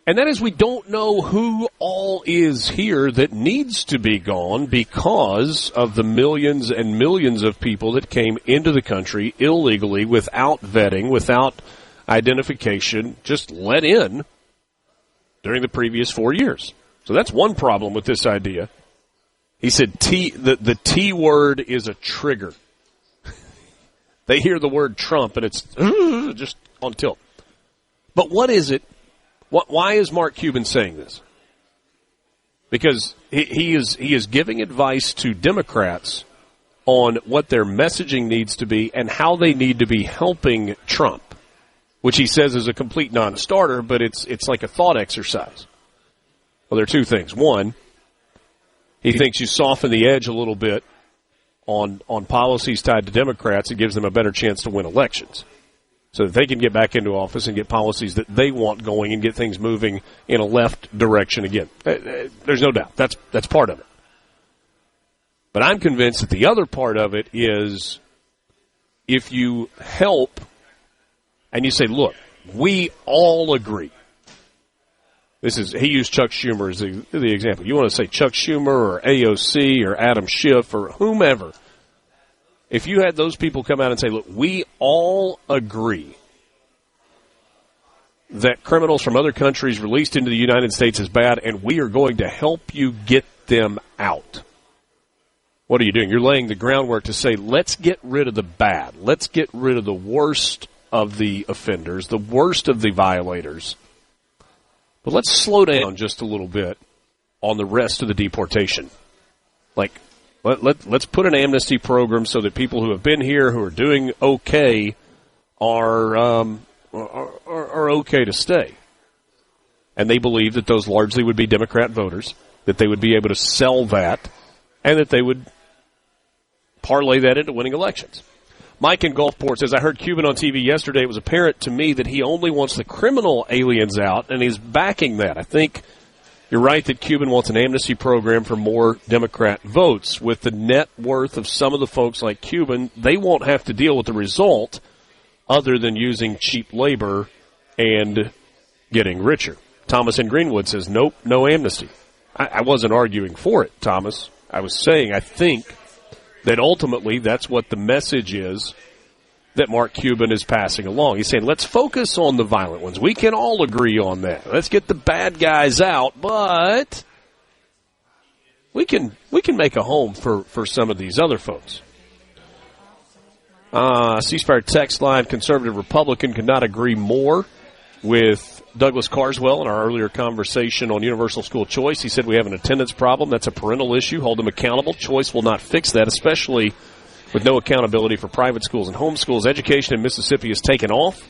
and that is we don't know who all is here that needs to be gone because of the millions and millions of people that came into the country illegally without vetting, without identification, just let in during the previous 4 years. So that's one problem with this idea. He said the T word is a trigger. They hear the word Trump and it's just on tilt. But what is it? Why is Mark Cuban saying this? Because he is giving advice to Democrats on what their messaging needs to be and how they need to be helping Trump, which he says is a complete non-starter, but it's like a thought exercise. Well, there are two things. One, he thinks you soften the edge a little bit on policies tied to Democrats. It gives them a better chance to win elections, so that they can get back into office and get policies that they want going and get things moving in a left direction again. There's no doubt. That's part of it. But I'm convinced that the other part of it is if you help and you say, look, we all agree. He used Chuck Schumer as the example. You want to say Chuck Schumer or AOC or Adam Schiff or whomever. If you had those people come out and say, look, we all agree that criminals from other countries released into the United States is bad, and we are going to help you get them out. What are you doing? You're laying the groundwork to say, let's get rid of the bad. Let's get rid of the worst of the offenders, the worst of the violators. But let's slow down just a little bit on the rest of the deportation. Like, let's put an amnesty program so that people who have been here, who are doing okay, are okay to stay. And they believe that those largely would be Democrat voters, that they would be able to sell that, and that they would parlay that into winning elections. Mike in Gulfport says, I heard Cuban on TV yesterday. It was apparent to me that he only wants the criminal aliens out, and he's backing that. I think you're right that Cuban wants an amnesty program for more Democrat votes. With the net worth of some of the folks like Cuban, they won't have to deal with the result other than using cheap labor and getting richer. Thomas in Greenwood says, nope, no amnesty. I wasn't arguing for it, Thomas. I was saying I think that ultimately that's what the message is that Mark Cuban is passing along. He's saying, let's focus on the violent ones. We can all agree on that. Let's get the bad guys out, but we can make a home for some of these other folks. C-Spire text line, conservative Republican could not agree more with Douglas Carswell in our earlier conversation on universal school choice. He said we have an attendance problem. That's a parental issue. Hold them accountable. Choice will not fix that, especially with no accountability for private schools and homeschools. Education in Mississippi has taken off.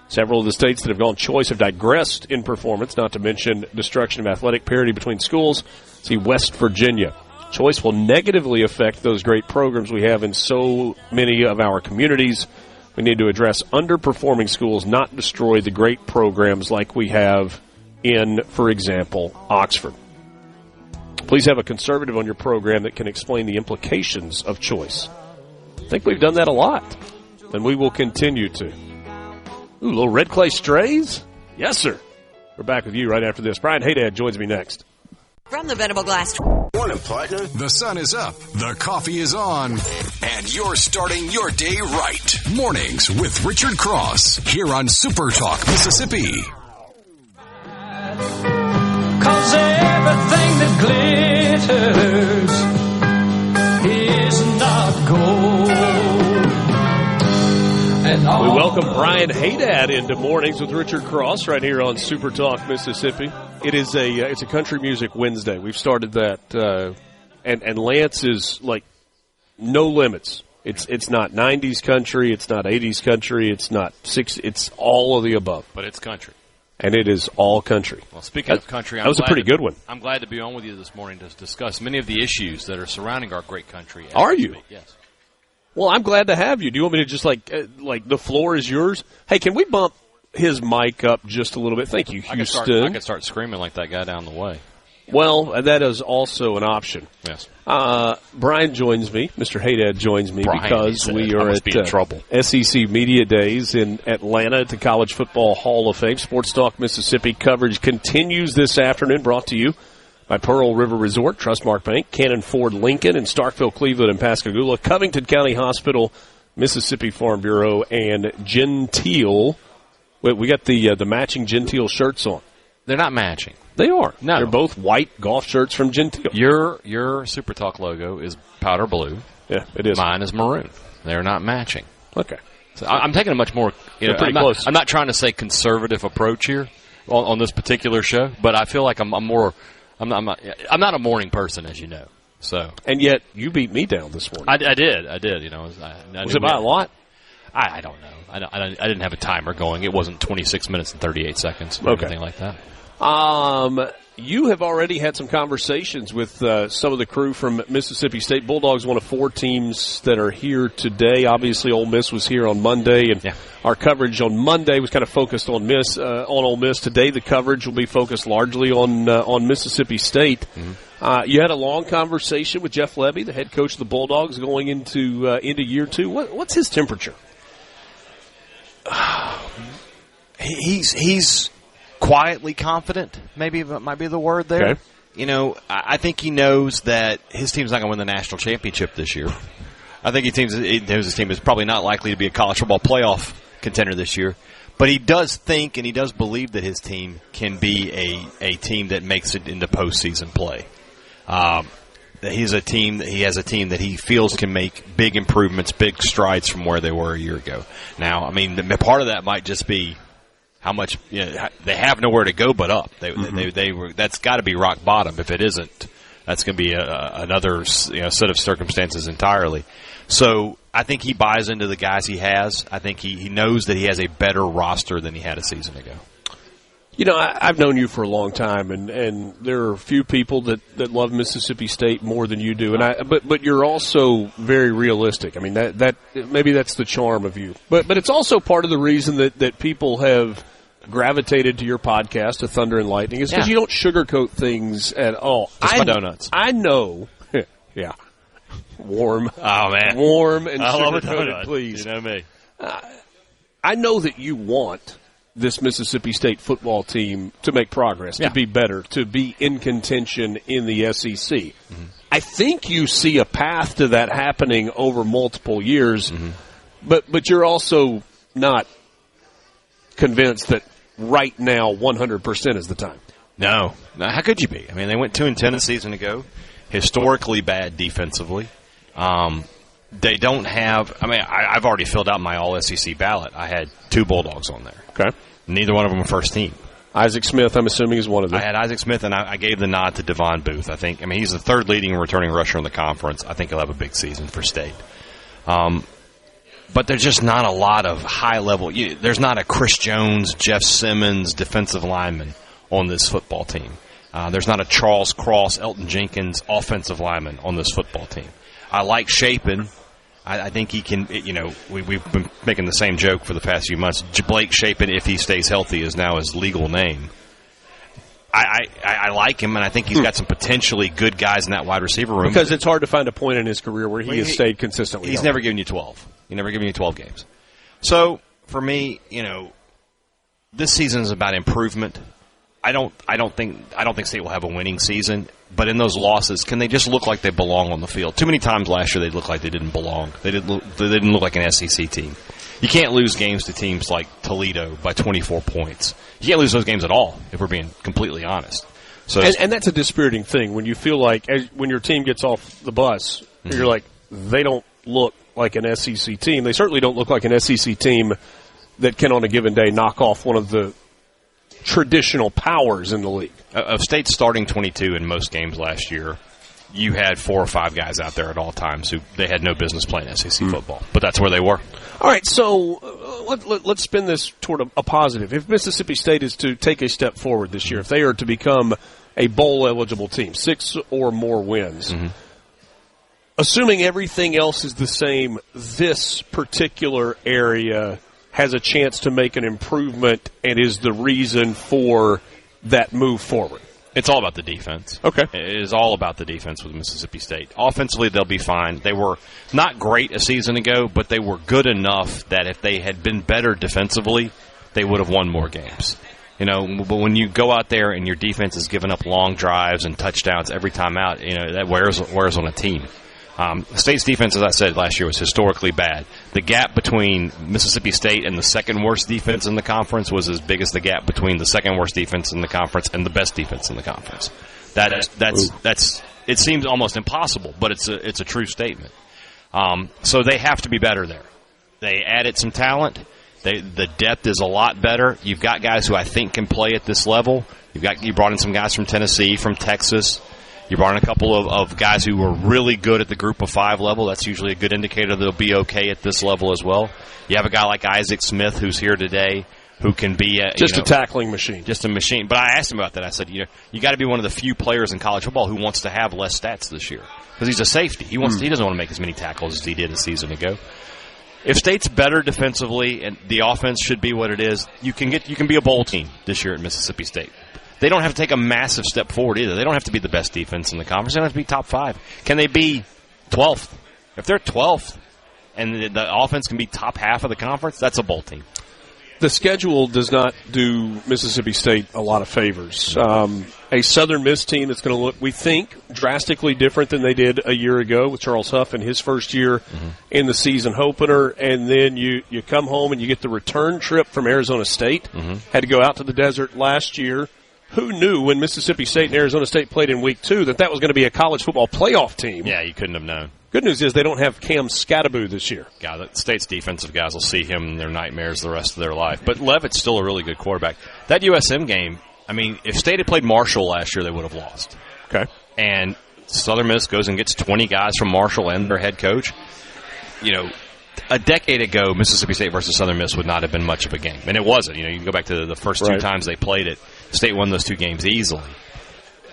Several of the states that have gone choice have digressed in performance, not to mention destruction of athletic parity between schools. See West Virginia. Choice will negatively affect those great programs we have in so many of our communities. We need to address underperforming schools, not destroy the great programs like we have in, for example, Oxford. Please have a conservative on your program that can explain the implications of choice. I think we've done that a lot, and we will continue to. Ooh, little red clay strays? Yes, sir. We're back with you right after this. Brian Hadad joins me next. From the Venable Glass. Morning, partner. The sun is up, the coffee is on, and you're starting your day right. Mornings with Richard Cross here on SuperTalk, Mississippi. 'Cause everything that glitters is not gold. We welcome Brian Hadad into Mornings with Richard Cross right here on SuperTalk, Mississippi. It's a Country Music Wednesday. We've started that, and Lance is like no limits It's not 90s country. It's not 80s country. It's not 60s. It's all of the above. But it's country. And it is all country. Well, speaking of country, that was a pretty good one. I'm glad to be on with you this morning to discuss many of the issues that are surrounding our great country. Are you? Yes. Well, I'm glad to have you. Do you want me to just like the floor is yours? Hey, can we bump his mic up just a little bit? Thank you, Houston. I could start screaming like that guy down the way. Well, that is also an option. Yes. Brian joins me. Mr. Hadad joins me because we are at trouble. SEC Media Days in Atlanta at the College Football Hall of Fame. SportsTalk Mississippi coverage continues this afternoon, brought to you by Pearl River Resort, Trustmark Bank, Cannon Ford Lincoln, and Starkville, Cleveland, and Pascagoula, Covington County Hospital, Mississippi Farm Bureau, and Gentile. Wait, we got the matching Gentile shirts on. They're not matching. They are. No. They're both white golf shirts from Gentile. Your SuperTalk logo is powder blue. Yeah, it is. Mine is maroon. They're not matching. Okay. So I'm taking a much more pretty close. I'm not trying to say conservative approach here on this particular show, but I feel like I'm not a morning person, as you know. So, and yet you beat me down this morning. I did. You know, was it by a lot? I don't know. I didn't have a timer going. It wasn't 26 minutes and 38 seconds or anything like that. You have already had some conversations with some of the crew from Mississippi State. Bulldogs, one of 4 teams that are here today. Obviously, Ole Miss was here on Monday, and our coverage on Monday was kind of focused on Ole Miss. Today, the coverage will be focused largely on Mississippi State. Mm-hmm. You had a long conversation with Jeff Lebby, the head coach of the Bulldogs, going into year 2. What's his temperature? He's quietly confident, maybe that might be the word there. Okay. You know, I think he knows that his team's not going to win the national championship this year. I think he knows his team is probably not likely to be a college football playoff contender this year. But he does think and he does believe that his team can be a team that makes it into postseason play. That he has a team that he feels can make big improvements, big strides from where they were a year ago. Now, I mean, part of that might just be how much they have nowhere to go but up. That's got to be rock bottom. If it isn't, that's going to be another set of circumstances entirely. So I think he buys into the guys he has. I think he knows that he has a better roster than he had a season ago. You know, I've known you for a long time, and there are a few people that love Mississippi State more than you do. But you're also very realistic. I mean, that maybe that's the charm of you. But it's also part of the reason that people have gravitated to your podcast, to Thunder and Lightning, is because you don't sugarcoat things at all. Just my donuts. I know. Yeah. Warm. Oh, man. Warm and I love a sugar-coated, donut. please. You know me. I know that you want this Mississippi State football team to make progress, to be better, to be in contention in the SEC. Mm-hmm. I think you see a path to that happening over multiple years, but you're also not convinced that right now 100% is the time. No. How could you be? I mean, they went 2-10 a season ago, historically bad defensively. They don't have – I mean, I've already filled out my all-SEC ballot. I had 2 Bulldogs on there. Okay. Neither one of them were first team. Isaac Smith, I'm assuming, is one of them. I had Isaac Smith, and I gave the nod to Devon Booth. He's the 3rd leading returning rusher in the conference. I think he'll have a big season for State. But there's just not a lot of high-level – there's not a Chris Jones, Jeff Simmons defensive lineman on this football team. There's not a Charles Cross, Elton Jenkins offensive lineman on this football team. I like Shapen. I think he can, we've been making the same joke for the past few months. Blake Shapen, if he stays healthy, is now his legal name. I like him, and I think he's got some potentially good guys in that wide receiver room. Because it's hard to find a point in his career where he has stayed consistently He's healthy. never given you 12. He's never given you 12 games. So, for me, this season is about improvement. I don't think State will have a winning season, but in those losses, can they just look like they belong on the field? Too many times last year they looked like they didn't belong. They didn't look like an SEC team. You can't lose games to teams like Toledo by 24 points. You can't lose those games at all, if we're being completely honest. So, and that's a dispiriting thing when you feel like when your team gets off the bus, you're like, they don't look like an SEC team. They certainly don't look like an SEC team that can on a given day knock off one of the traditional powers in the league. Of State starting 22 in most games last year, you had 4 or 5 guys out there at all times who they had no business playing SEC football. But that's where they were. All right, so let's spin this toward a positive. If Mississippi State is to take a step forward this year, if they are to become a bowl-eligible team, 6 or more wins, assuming everything else is the same, this particular area has a chance to make an improvement and is the reason for that move forward. It's all about the defense. Okay. It is all about the defense with Mississippi State. Offensively, they'll be fine. They were not great a season ago, but they were good enough that if they had been better defensively, they would have won more games. But when you go out there and your defense is giving up long drives and touchdowns every time out, that wears on a team. State's defense, as I said last year, was historically bad. The gap between Mississippi State and the second worst defense in the conference was as big as the gap between the second worst defense in the conference and the best defense in the conference. It seems almost impossible, but it's a true statement. So they have to be better there. They added some talent. The depth is a lot better. You've got guys who I think can play at this level. You brought in some guys from Tennessee, from Texas. You brought in a couple of guys who were really good at the group of 5 level. That's usually a good indicator they'll be okay at this level as well. You have a guy like Isaac Smith who's here today who can be a tackling machine. Just a machine. But I asked him about that. I said, you got to be one of the few players in college football who wants to have less stats this year because he's a safety. He doesn't want to make as many tackles as he did a season ago. If State's better defensively and the offense should be what it is, you can be a bowl team this year at Mississippi State. They don't have to take a massive step forward either. They don't have to be the best defense in the conference. They don't have to be top 5. Can they be 12th? If they're 12th and the offense can be top half of the conference, that's a bowl team. The schedule does not do Mississippi State a lot of favors. A Southern Miss team that's going to look, we think, drastically different than they did a year ago with Charles Huff in his first year in the season opener. And then you come home and you get the return trip from Arizona State. Had to go out to the desert last year. Who knew when Mississippi State and Arizona State played in week 2 that was going to be a college football playoff team? Yeah, you couldn't have known. Good news is they don't have Cam Scattaboo this year. Yeah, the State's defensive guys will see him in their nightmares the rest of their life. But Leavitt's still a really good quarterback. That USM game, if State had played Marshall last year, they would have lost. Okay. And Southern Miss goes and gets 20 guys from Marshall and their head coach. A decade ago, Mississippi State versus Southern Miss would not have been much of a game. And it wasn't. You can go back to the first 2 times they played it. State won those 2 games easily.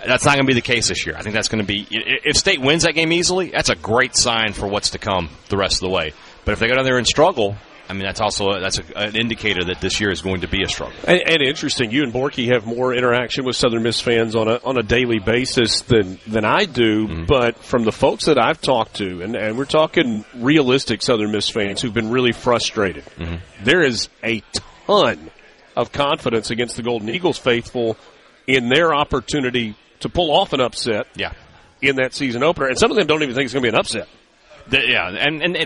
That's not going to be the case this year. I think that's going to be – if State wins that game easily, that's a great sign for what's to come the rest of the way. But if they go down there and struggle, that's also an indicator that this year is going to be a struggle. And interesting, you and Borky have more interaction with Southern Miss fans on a daily basis than I do. But from the folks that I've talked to, and we're talking realistic Southern Miss fans who've been really frustrated, there is a ton of confidence against the Golden Eagles faithful in their opportunity to pull off an upset in that season opener. And some of them don't even think it's going to be an upset. And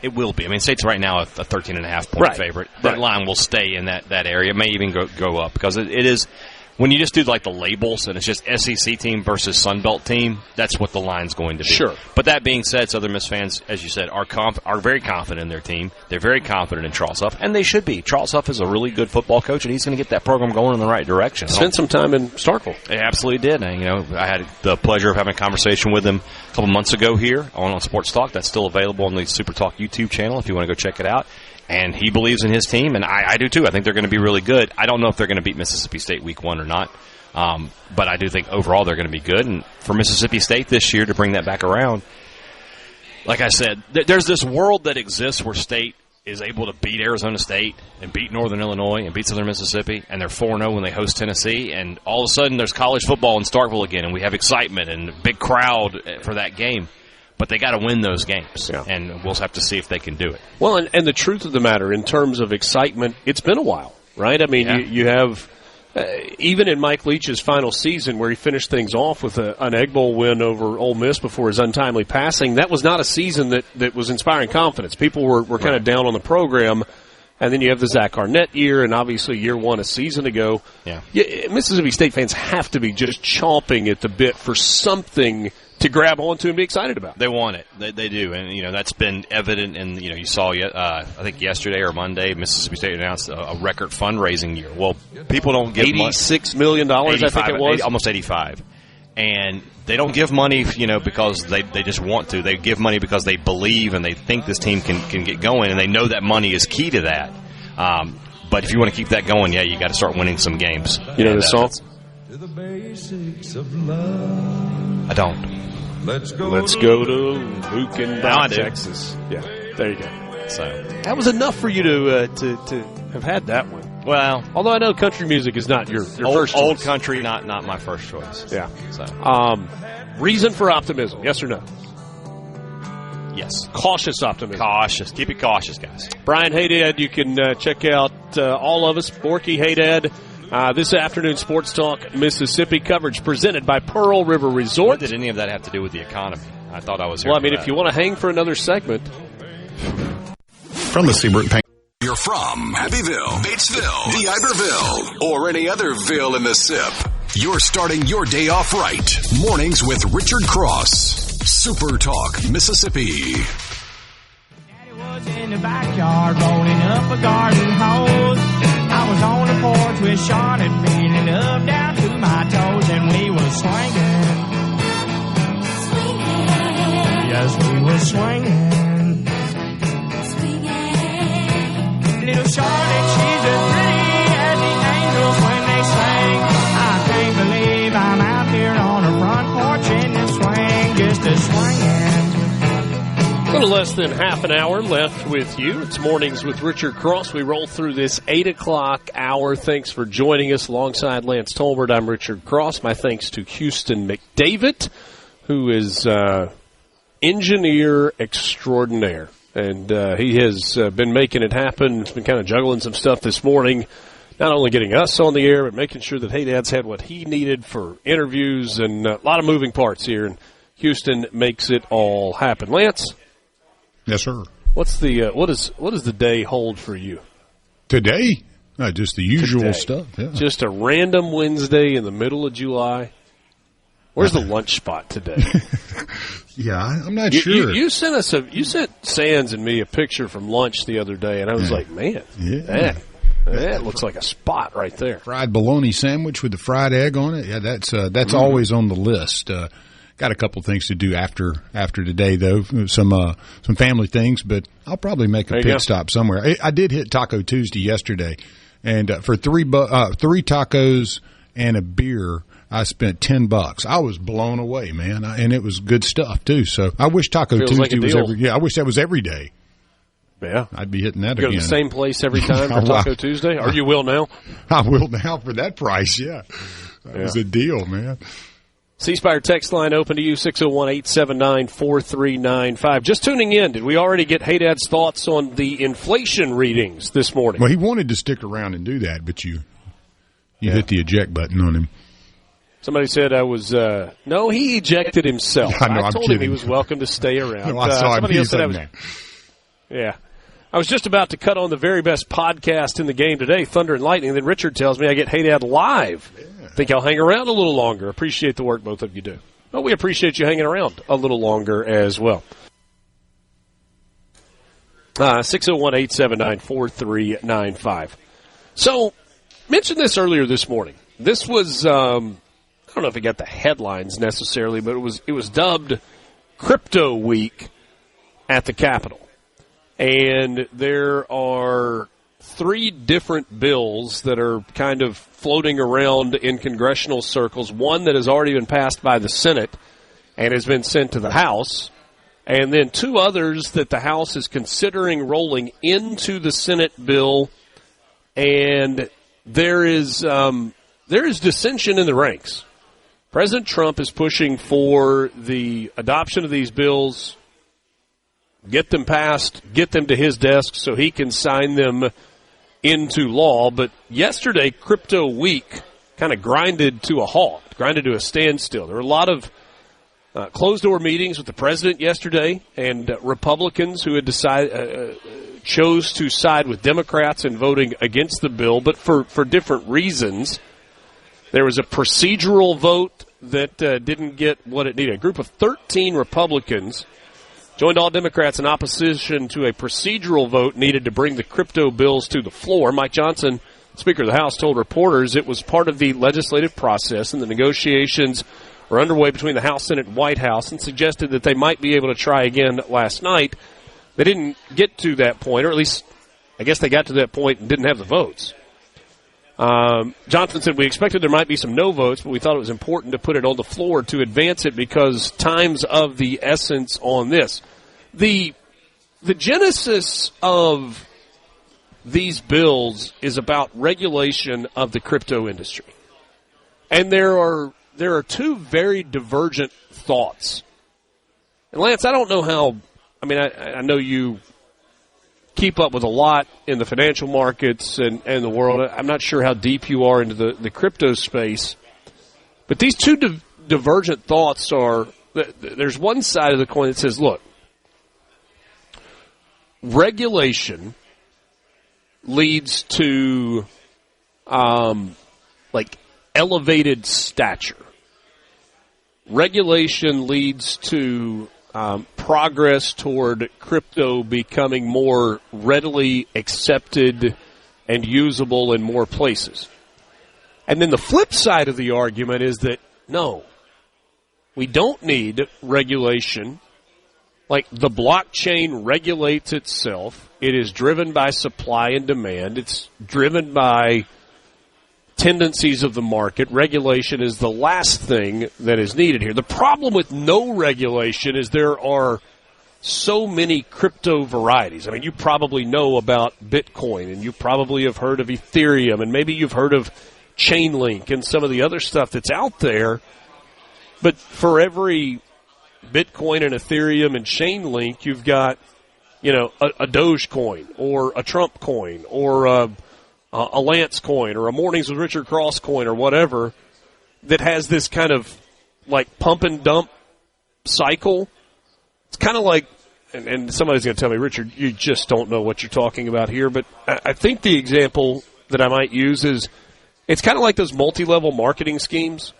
it will be. State's right now a 13.5-point favorite. That line will stay in that area. It may even go up because it is – when you just do the labels and it's just SEC team versus Sun Belt team, that's what the line's going to be. Sure. But that being said, Southern Miss fans, as you said, are very confident in their team. They're very confident in Charles Huff, and they should be. Charles Huff is a really good football coach, and he's going to get that program going in the right direction. Spent some time in Starkville. He absolutely did. And, I had the pleasure of having a conversation with him a couple months ago here on SportsTalk. That's still available on the SuperTalk YouTube channel if you want to go check it out. And he believes in his team, and I do too. I think they're going to be really good. I don't know if they're going to beat Mississippi State week 1 or not, but I do think overall they're going to be good. And for Mississippi State this year to bring that back around, like I said, there's this world that exists where State is able to beat Arizona State and beat Northern Illinois and beat Southern Mississippi, and they're 4-0 when they host Tennessee, and all of a sudden there's college football in Starkville again, and we have excitement and a big crowd for that game. But they got to win those games, and we'll have to see if they can do it. Well, and the truth of the matter, in terms of excitement, it's been a while, right? You have, even in Mike Leach's final season where he finished things off with an Egg Bowl win over Ole Miss before his untimely passing, that was not a season that was inspiring confidence. People were kind of down on the program. And then you have the Zach Arnett year, and obviously year 1 a season ago. Mississippi State fans have to be just chomping at the bit for something to grab onto and be excited about. They want it. They do. And, that's been evident in, you saw, I think yesterday or Monday, Mississippi State announced a record fundraising year. Well, people don't give $86 million, I think it was. Almost 85. And they don't give money, because they just want to. They give money because they believe and they think this team can get going, and they know that money is key to that. But if you want to keep that going, you got to start winning some games. You know this song? I don't. Let's go to Lucan, Texas. Yeah, there you go. So that was enough for you to have had that one. Well, although I know country music is not your first choice. Old country, not my first choice. Yeah. So, reason for optimism? Yes or no? Yes. Cautious optimism. Cautious. Keep it cautious, guys. Brian Hadad, you can check out all of us. Borky Hadad. This afternoon, Sports Talk Mississippi coverage presented by Pearl River Resort. What did any of that have to do with the economy? I thought I was here. Well, if you want to hang for another segment. From the Seabrook Paint. You're from Abbeville, Batesville, DeIberville, or any other ville in the SIP. You're starting your day off right. Mornings with Richard Cross. Super Talk, Mississippi. Daddy was in the backyard rolling up a garden hose. I was on the porch with Charlotte feeling up down to my toes, and we was swinging. Yes, we was swinging. Little Charlotte, she's as pretty as the angels when they sing. I can't believe I'm out here on a front porch in the swing, just a swinging. A little less than half an hour left with you. It's Mornings with Richard Cross. We roll through this 8 o'clock hour. Thanks for joining us alongside Lance Tolbert. I'm Richard Cross. My thanks to Houston McDavid, who is engineer extraordinaire. And he has been making it happen. He's been kind of juggling some stuff this morning, not only getting us on the air, but making sure that Hadad's had what he needed for interviews, and a lot of moving parts here. And Houston makes it all happen. Lance? Yes, sir. What's the what does the day hold for you? Today? Just the usual stuff. Yeah. Just a random Wednesday in the middle of July. Where's the lunch spot today? Yeah, I'm not sure. You sent Sands and me a picture from lunch the other day, and I was like, man, that looks like a spot right there. Fried bologna sandwich with the fried egg on it. Yeah, that's always on the list. Got a couple things to do after today, though. Some family things, but I'll probably make a pit stop somewhere. I did hit Taco Tuesday yesterday, and for three tacos and a beer, I spent $10. I was blown away, man, and it was good stuff too. So I wish Taco Tuesday was every. Yeah, I wish that was every day. Yeah, I'd be hitting that again. Go to the same place every time for Taco Tuesday, or you will now? I will now for that price. Yeah, that was a deal, man. C-Spire text line open to you, 601-879-4395. Just tuning in, did we already get Hadad's thoughts on the inflation readings this morning? Well, he wanted to stick around and do that, but you hit the eject button on him. Somebody said I was no, he ejected himself. I told him he was welcome to stay around. No, I saw somebody him. Else said I was. Yeah. I was just about to cut on the very best podcast in the game today, Thunder and Lightning. Then Richard tells me I get Hadad live. Yeah. Think I'll hang around a little longer. Appreciate the work both of you do. Well, we appreciate you hanging around a little longer as well. 601-879-4395. So, mentioned this earlier this morning. This was, I don't know if it got the headlines necessarily, but it was dubbed Crypto Week at the Capitol. And there are 3 different bills that are kind of floating around in congressional circles. One that has already been passed by the Senate and has been sent to the House. And then 2 others that the House is considering rolling into the Senate bill. And there is dissension in the ranks. President Trump is pushing for the adoption of these bills, get them passed, get them to his desk so he can sign them into law. But yesterday, Crypto Week kind of grinded to a halt, grinded to a standstill. There were a lot of closed-door meetings with the president yesterday, and Republicans who had chose to side with Democrats in voting against the bill, but for different reasons. There was a procedural vote that didn't get what it needed. A group of 13 Republicans joined all Democrats in opposition to a procedural vote needed to bring the crypto bills to the floor. Mike Johnson, Speaker of the House, told reporters it was part of the legislative process, and the negotiations are underway between the House, Senate, and White House, and suggested that they might be able to try again last night. They didn't get to that point, or at least I guess they got to that point and didn't have the votes. Johnson said, we expected there might be some no votes, but we thought it was important to put it on the floor to advance it because time's of the essence on this. The genesis of these bills is about regulation of the crypto industry. And there are two very divergent thoughts. And Lance, I don't know how, I know you keep up with a lot in the financial markets and the world. I'm not sure how deep you are into the crypto space. But these two divergent thoughts are, there's one side of the coin that says, look, regulation leads to elevated stature. Regulation leads to progress toward crypto becoming more readily accepted and usable in more places. And then the flip side of the argument is that, no, we don't need regulation. Like, the blockchain regulates itself. It is driven by supply and demand. It's driven by tendencies of the market. Regulation is the last thing that is needed here. The problem with no regulation is there are so many crypto varieties. I mean, you probably know about Bitcoin, and you probably have heard of Ethereum, and maybe you've heard of Chainlink and some of the other stuff that's out there. But for every Bitcoin and Ethereum and Chainlink, you've got, a Dogecoin or a Trump coin or a Lance coin or a Mornings with Richard Cross coin or whatever that has this kind of like pump and dump cycle. It's kind of like, and somebody's going to tell me, Richard, you just don't know what you're talking about here, but I think the example that I might use is it's kind of like those multi-level marketing schemes.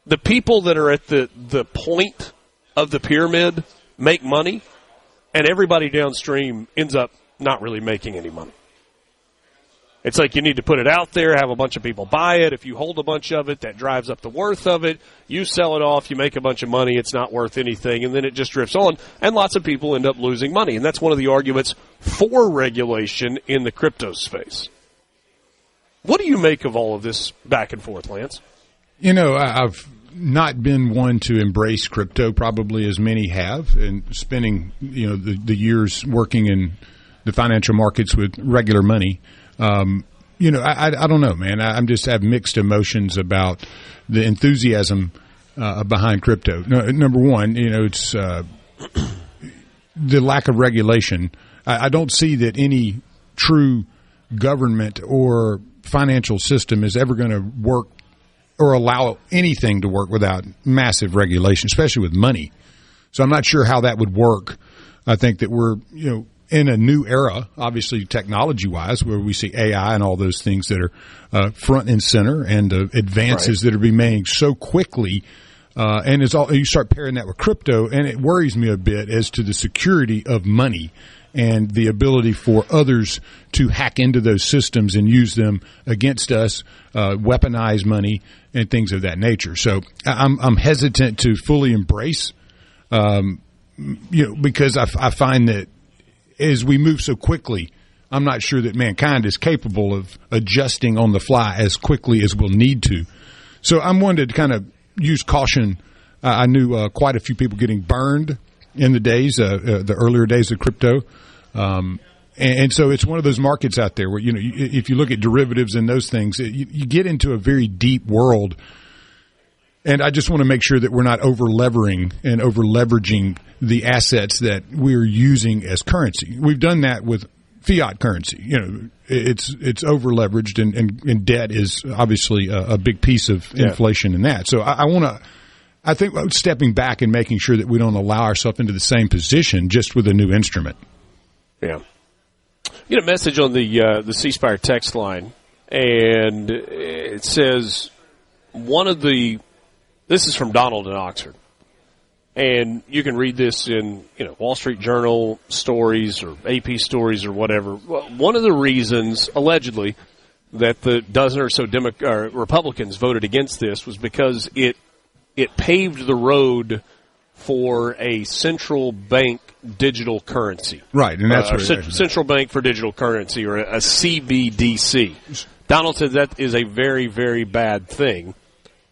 The people that are at the point of the pyramid make money, and everybody downstream ends up not really making any money. It's like you need to put it out there, have a bunch of people buy it. If you hold a bunch of it, that drives up the worth of it. You sell it off, you make a bunch of money, it's not worth anything, and then it just drifts on, and lots of people end up losing money. And that's one of the arguments for regulation in the crypto space. What do you make of all of this back and forth, Lance? I've not been one to embrace crypto probably as many have, and spending, the years working in the financial markets with regular money. I don't know, man. I'm just have mixed emotions about the enthusiasm behind crypto. No, number one, it's the lack of regulation. I don't see that any true government or financial system is ever going to work or allow anything to work without massive regulation, especially with money. So I'm not sure how that would work. I think that we're, in a new era, obviously technology-wise, where we see AI and all those things that are front and center, and advances that are being made so quickly. And you start pairing that with crypto, and it worries me a bit as to the security of money and the ability for others to hack into those systems and use them against us, weaponize money, and things of that nature. So I'm hesitant to fully embrace, because I find that as we move so quickly, I'm not sure that mankind is capable of adjusting on the fly as quickly as we'll need to. So I'm one to kind of use caution. I knew quite a few people getting burned in the days, the earlier days of crypto. And so it's one of those markets out there where, if you look at derivatives and those things, you get into a very deep world. And I just want to make sure that we're not over-levering and over-leveraging the assets that we're using as currency. We've done that with fiat currency. It's over-leveraged, and debt is obviously a big piece of inflation in that. So I think stepping back and making sure that we don't allow ourselves into the same position just with a new instrument. Yeah. You get a message on the C Spire text line, and it says this is from Donald in Oxford, and you can read this in Wall Street Journal stories or AP stories or whatever. One of the reasons, allegedly, that the dozen or so Republicans voted against this was because it it paved the road for a central bank digital currency. Right, and that's central bank for digital currency, or a CBDC. Donald said that is a very, very bad thing.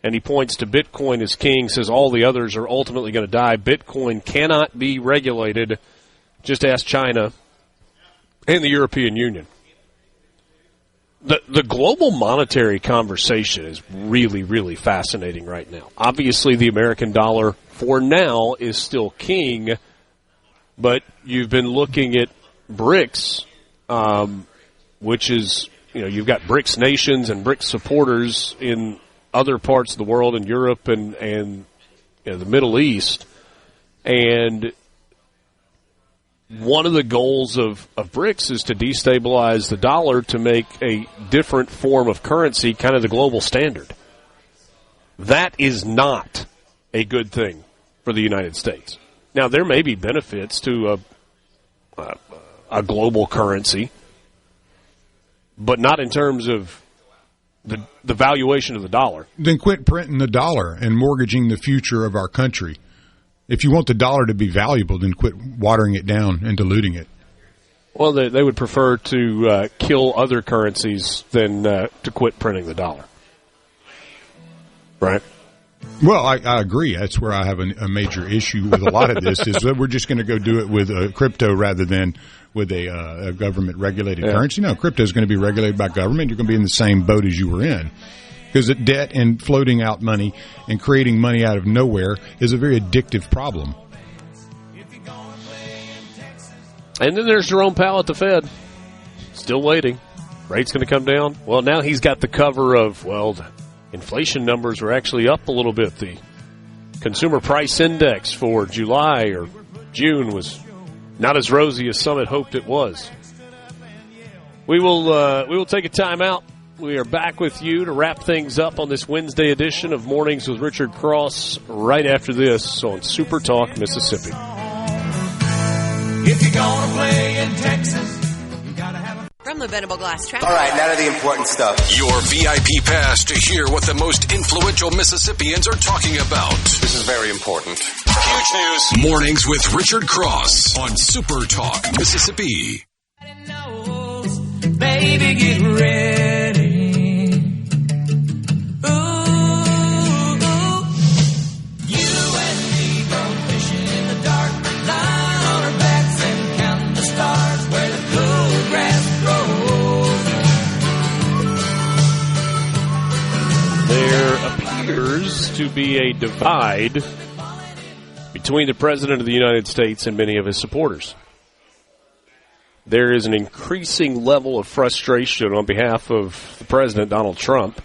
And he points to Bitcoin as king, says all the others are ultimately going to die. Bitcoin cannot be regulated. Just ask China and the European Union. The global monetary conversation is really, really fascinating right now. Obviously, the American dollar, for now, is still king, but you've been looking at BRICS, which is, you've got BRICS nations and BRICS supporters in other parts of the world, in Europe and the Middle East. And one of the goals of BRICS is to destabilize the dollar to make a different form of currency kind of the global standard. That is not a good thing for the United States. Now, there may be benefits to a global currency, but not in terms of the valuation of the dollar. Then quit printing the dollar and mortgaging the future of our country. If you want the dollar to be valuable, then quit watering it down and diluting it. Well, they would prefer to kill other currencies than to quit printing the dollar. Right? Well, I agree. That's where I have a major issue with a lot of this, is that we're just going to go do it with crypto rather than with a government-regulated currency. No, crypto is going to be regulated by government. You're going to be in the same boat as you were in. Because debt and floating out money and creating money out of nowhere is a very addictive problem. And then there's Jerome Powell at the Fed. Still waiting. Rate's going to come down. Well, now he's got the cover of, the inflation numbers are actually up a little bit. The consumer price index for July or June was not as rosy as some had hoped it was. We will take a timeout. We are back with you to wrap things up on this Wednesday edition of Mornings with Richard Cross right after this on SuperTalk Mississippi. If you're gonna play in Texas, you gotta have From the Venable Glass Traffic. All right, now to the important stuff. Your VIP pass to hear what the most influential Mississippians are talking about. This is very important. Huge news. Mornings with Richard Cross on SuperTalk Mississippi. Baby, get ready. Ooh, ooh. You and me go fishing in the dark, lying on our backs and counting the stars where the cool grass grows. There appears to be a divide between the President of the United States and many of his supporters. There is an increasing level of frustration on behalf of the President, Donald Trump,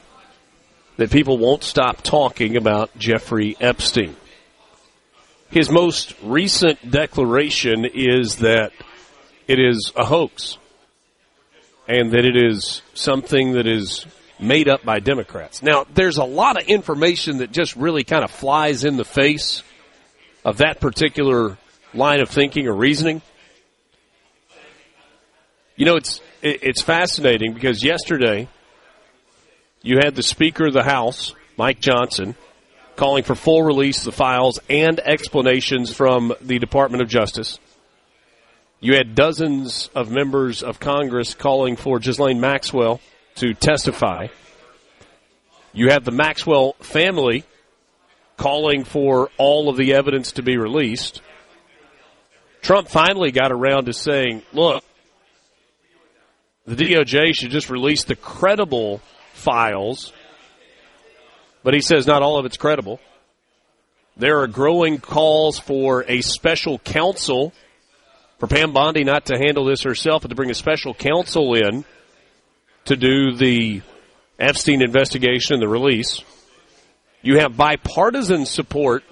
that people won't stop talking about Jeffrey Epstein. His most recent declaration is that it is a hoax and that it is something that is made up by Democrats. Now, there's a lot of information that just really kind of flies in the face of that line of thinking or reasoning. It's fascinating because yesterday you had the Speaker of the House, Mike Johnson, calling for full release of the files and explanations from the Department of Justice. You had dozens of members of Congress calling for Ghislaine Maxwell to testify. You had the Maxwell family calling for all of the evidence to be released. Trump finally got around to saying, look, the DOJ should just release the credible files, but he says not all of it's credible. There are growing calls for a special counsel, for Pam Bondi not to handle this herself, but to bring a special counsel in to do the Epstein investigation and the release. You have bipartisan support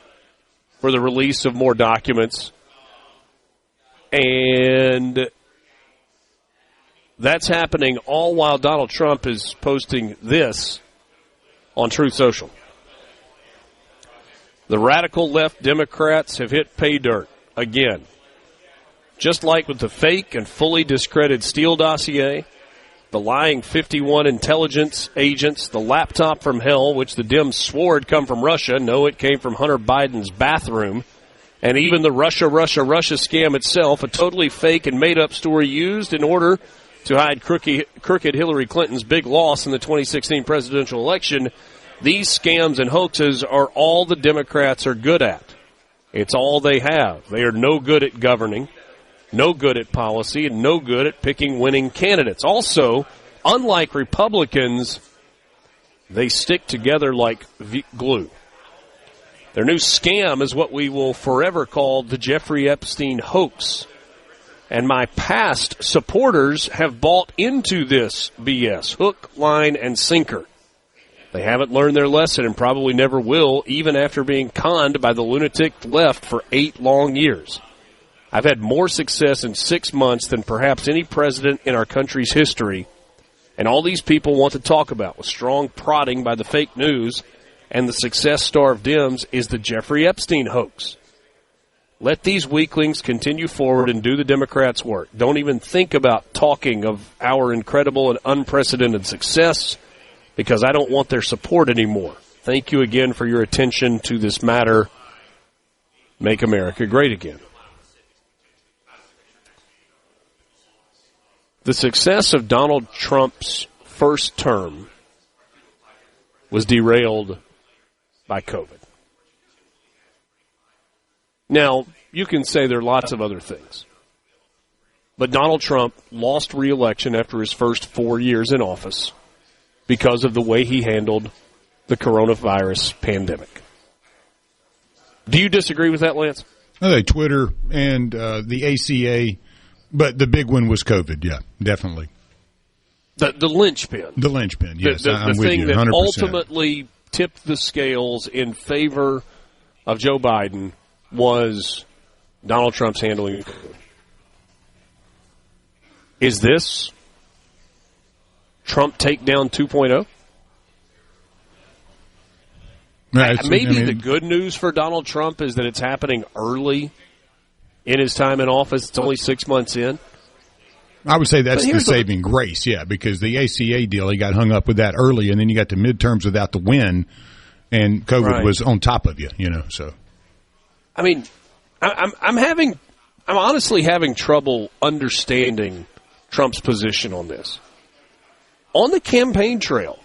for the release of more documents, and that's happening all while Donald Trump is posting this on Truth Social. The radical left Democrats have hit pay dirt again. Just like with the fake and fully discredited Steele dossier, the lying 51 intelligence agents, the laptop from hell, which the Dems swore had come from Russia. No, it came from Hunter Biden's bathroom. And even the Russia scam itself, a totally fake and made-up story used in order to hide crooked Hillary Clinton's big loss in the 2016 presidential election. These scams and hoaxes are all the Democrats are good at. It's all they have. They are no good at governing, no good at policy, and no good at picking winning candidates. Also, unlike Republicans, they stick together like glue. Their new scam is what we will forever call the Jeffrey Epstein hoax. And my past supporters have bought into this BS, hook, line, and sinker. They haven't learned their lesson and probably never will, even after being conned by the lunatic left for 8 long years. I've had more success in 6 months than perhaps any president in our country's history, and all these people want to talk about with strong prodding by the fake news, and the success-starved Dems is the Jeffrey Epstein hoax. Let these weaklings continue forward and do the Democrats' work. Don't even think about talking of our incredible and unprecedented success, because I don't want their support anymore. Thank you again for your attention to this matter. Make America great again. The success of Donald Trump's first term was derailed by COVID. Now, you can say there are lots of other things. But Donald Trump lost re-election after his first 4 years in office because of the way he handled the coronavirus pandemic. Do you disagree with that, Lance? I think Twitter and the ACA, but the big one was COVID, yeah, definitely. The linchpin. The linchpin, yes. The I'm with thing you, that 100%. ultimately tipped the scales in favor of Joe Biden was Donald Trump's handling of COVID. Is this Trump takedown 2.0? Maybe the good news for Donald Trump is that it's happening early in his time in office. It's only 6 months in. I would say that's the saving grace, yeah, because the ACA deal, he got hung up with that early, and then you got the midterms without the win, and COVID was on top of you, so. I mean, I'm honestly having trouble understanding Trump's position on this. On the campaign trail,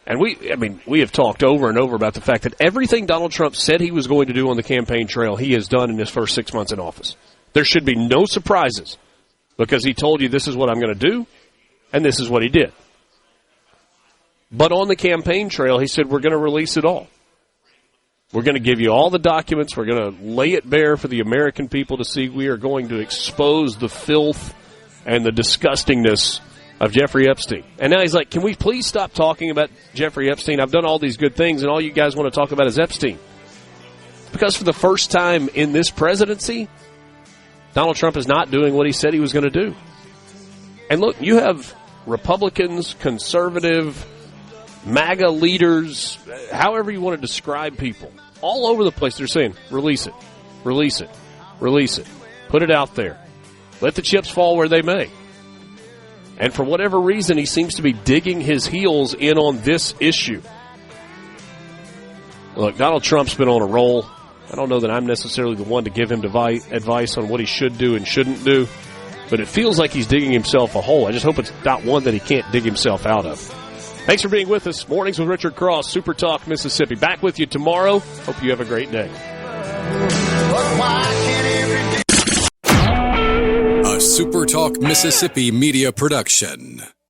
and we have talked over and over about the fact that everything Donald Trump said he was going to do on the campaign trail, he has done in his first 6 months in office. There should be no surprises because he told you this is what I'm going to do, and this is what he did. But on the campaign trail, he said, we're going to release it all. We're going to give you all the documents. We're going to lay it bare for the American people to see. We are going to expose the filth and the disgustingness of Jeffrey Epstein. And now he's like, can we please stop talking about Jeffrey Epstein? I've done all these good things, and all you guys want to talk about is Epstein. Because for the first time in this presidency, Donald Trump is not doing what he said he was going to do. And look, you have Republicans, conservative, MAGA leaders, however you want to describe people, all over the place. They're saying, release it, release it, release it. Put it out there. Let the chips fall where they may. And for whatever reason, he seems to be digging his heels in on this issue. Look, Donald Trump's been on a roll. I don't know that I'm necessarily the one to give him advice on what he should do and shouldn't do, but it feels like he's digging himself a hole. I just hope it's not one that he can't dig himself out of. Thanks for being with us. Mornings with Richard Cross, SuperTalk, Mississippi. Back with you tomorrow. Hope you have a great day. A SuperTalk Mississippi media production.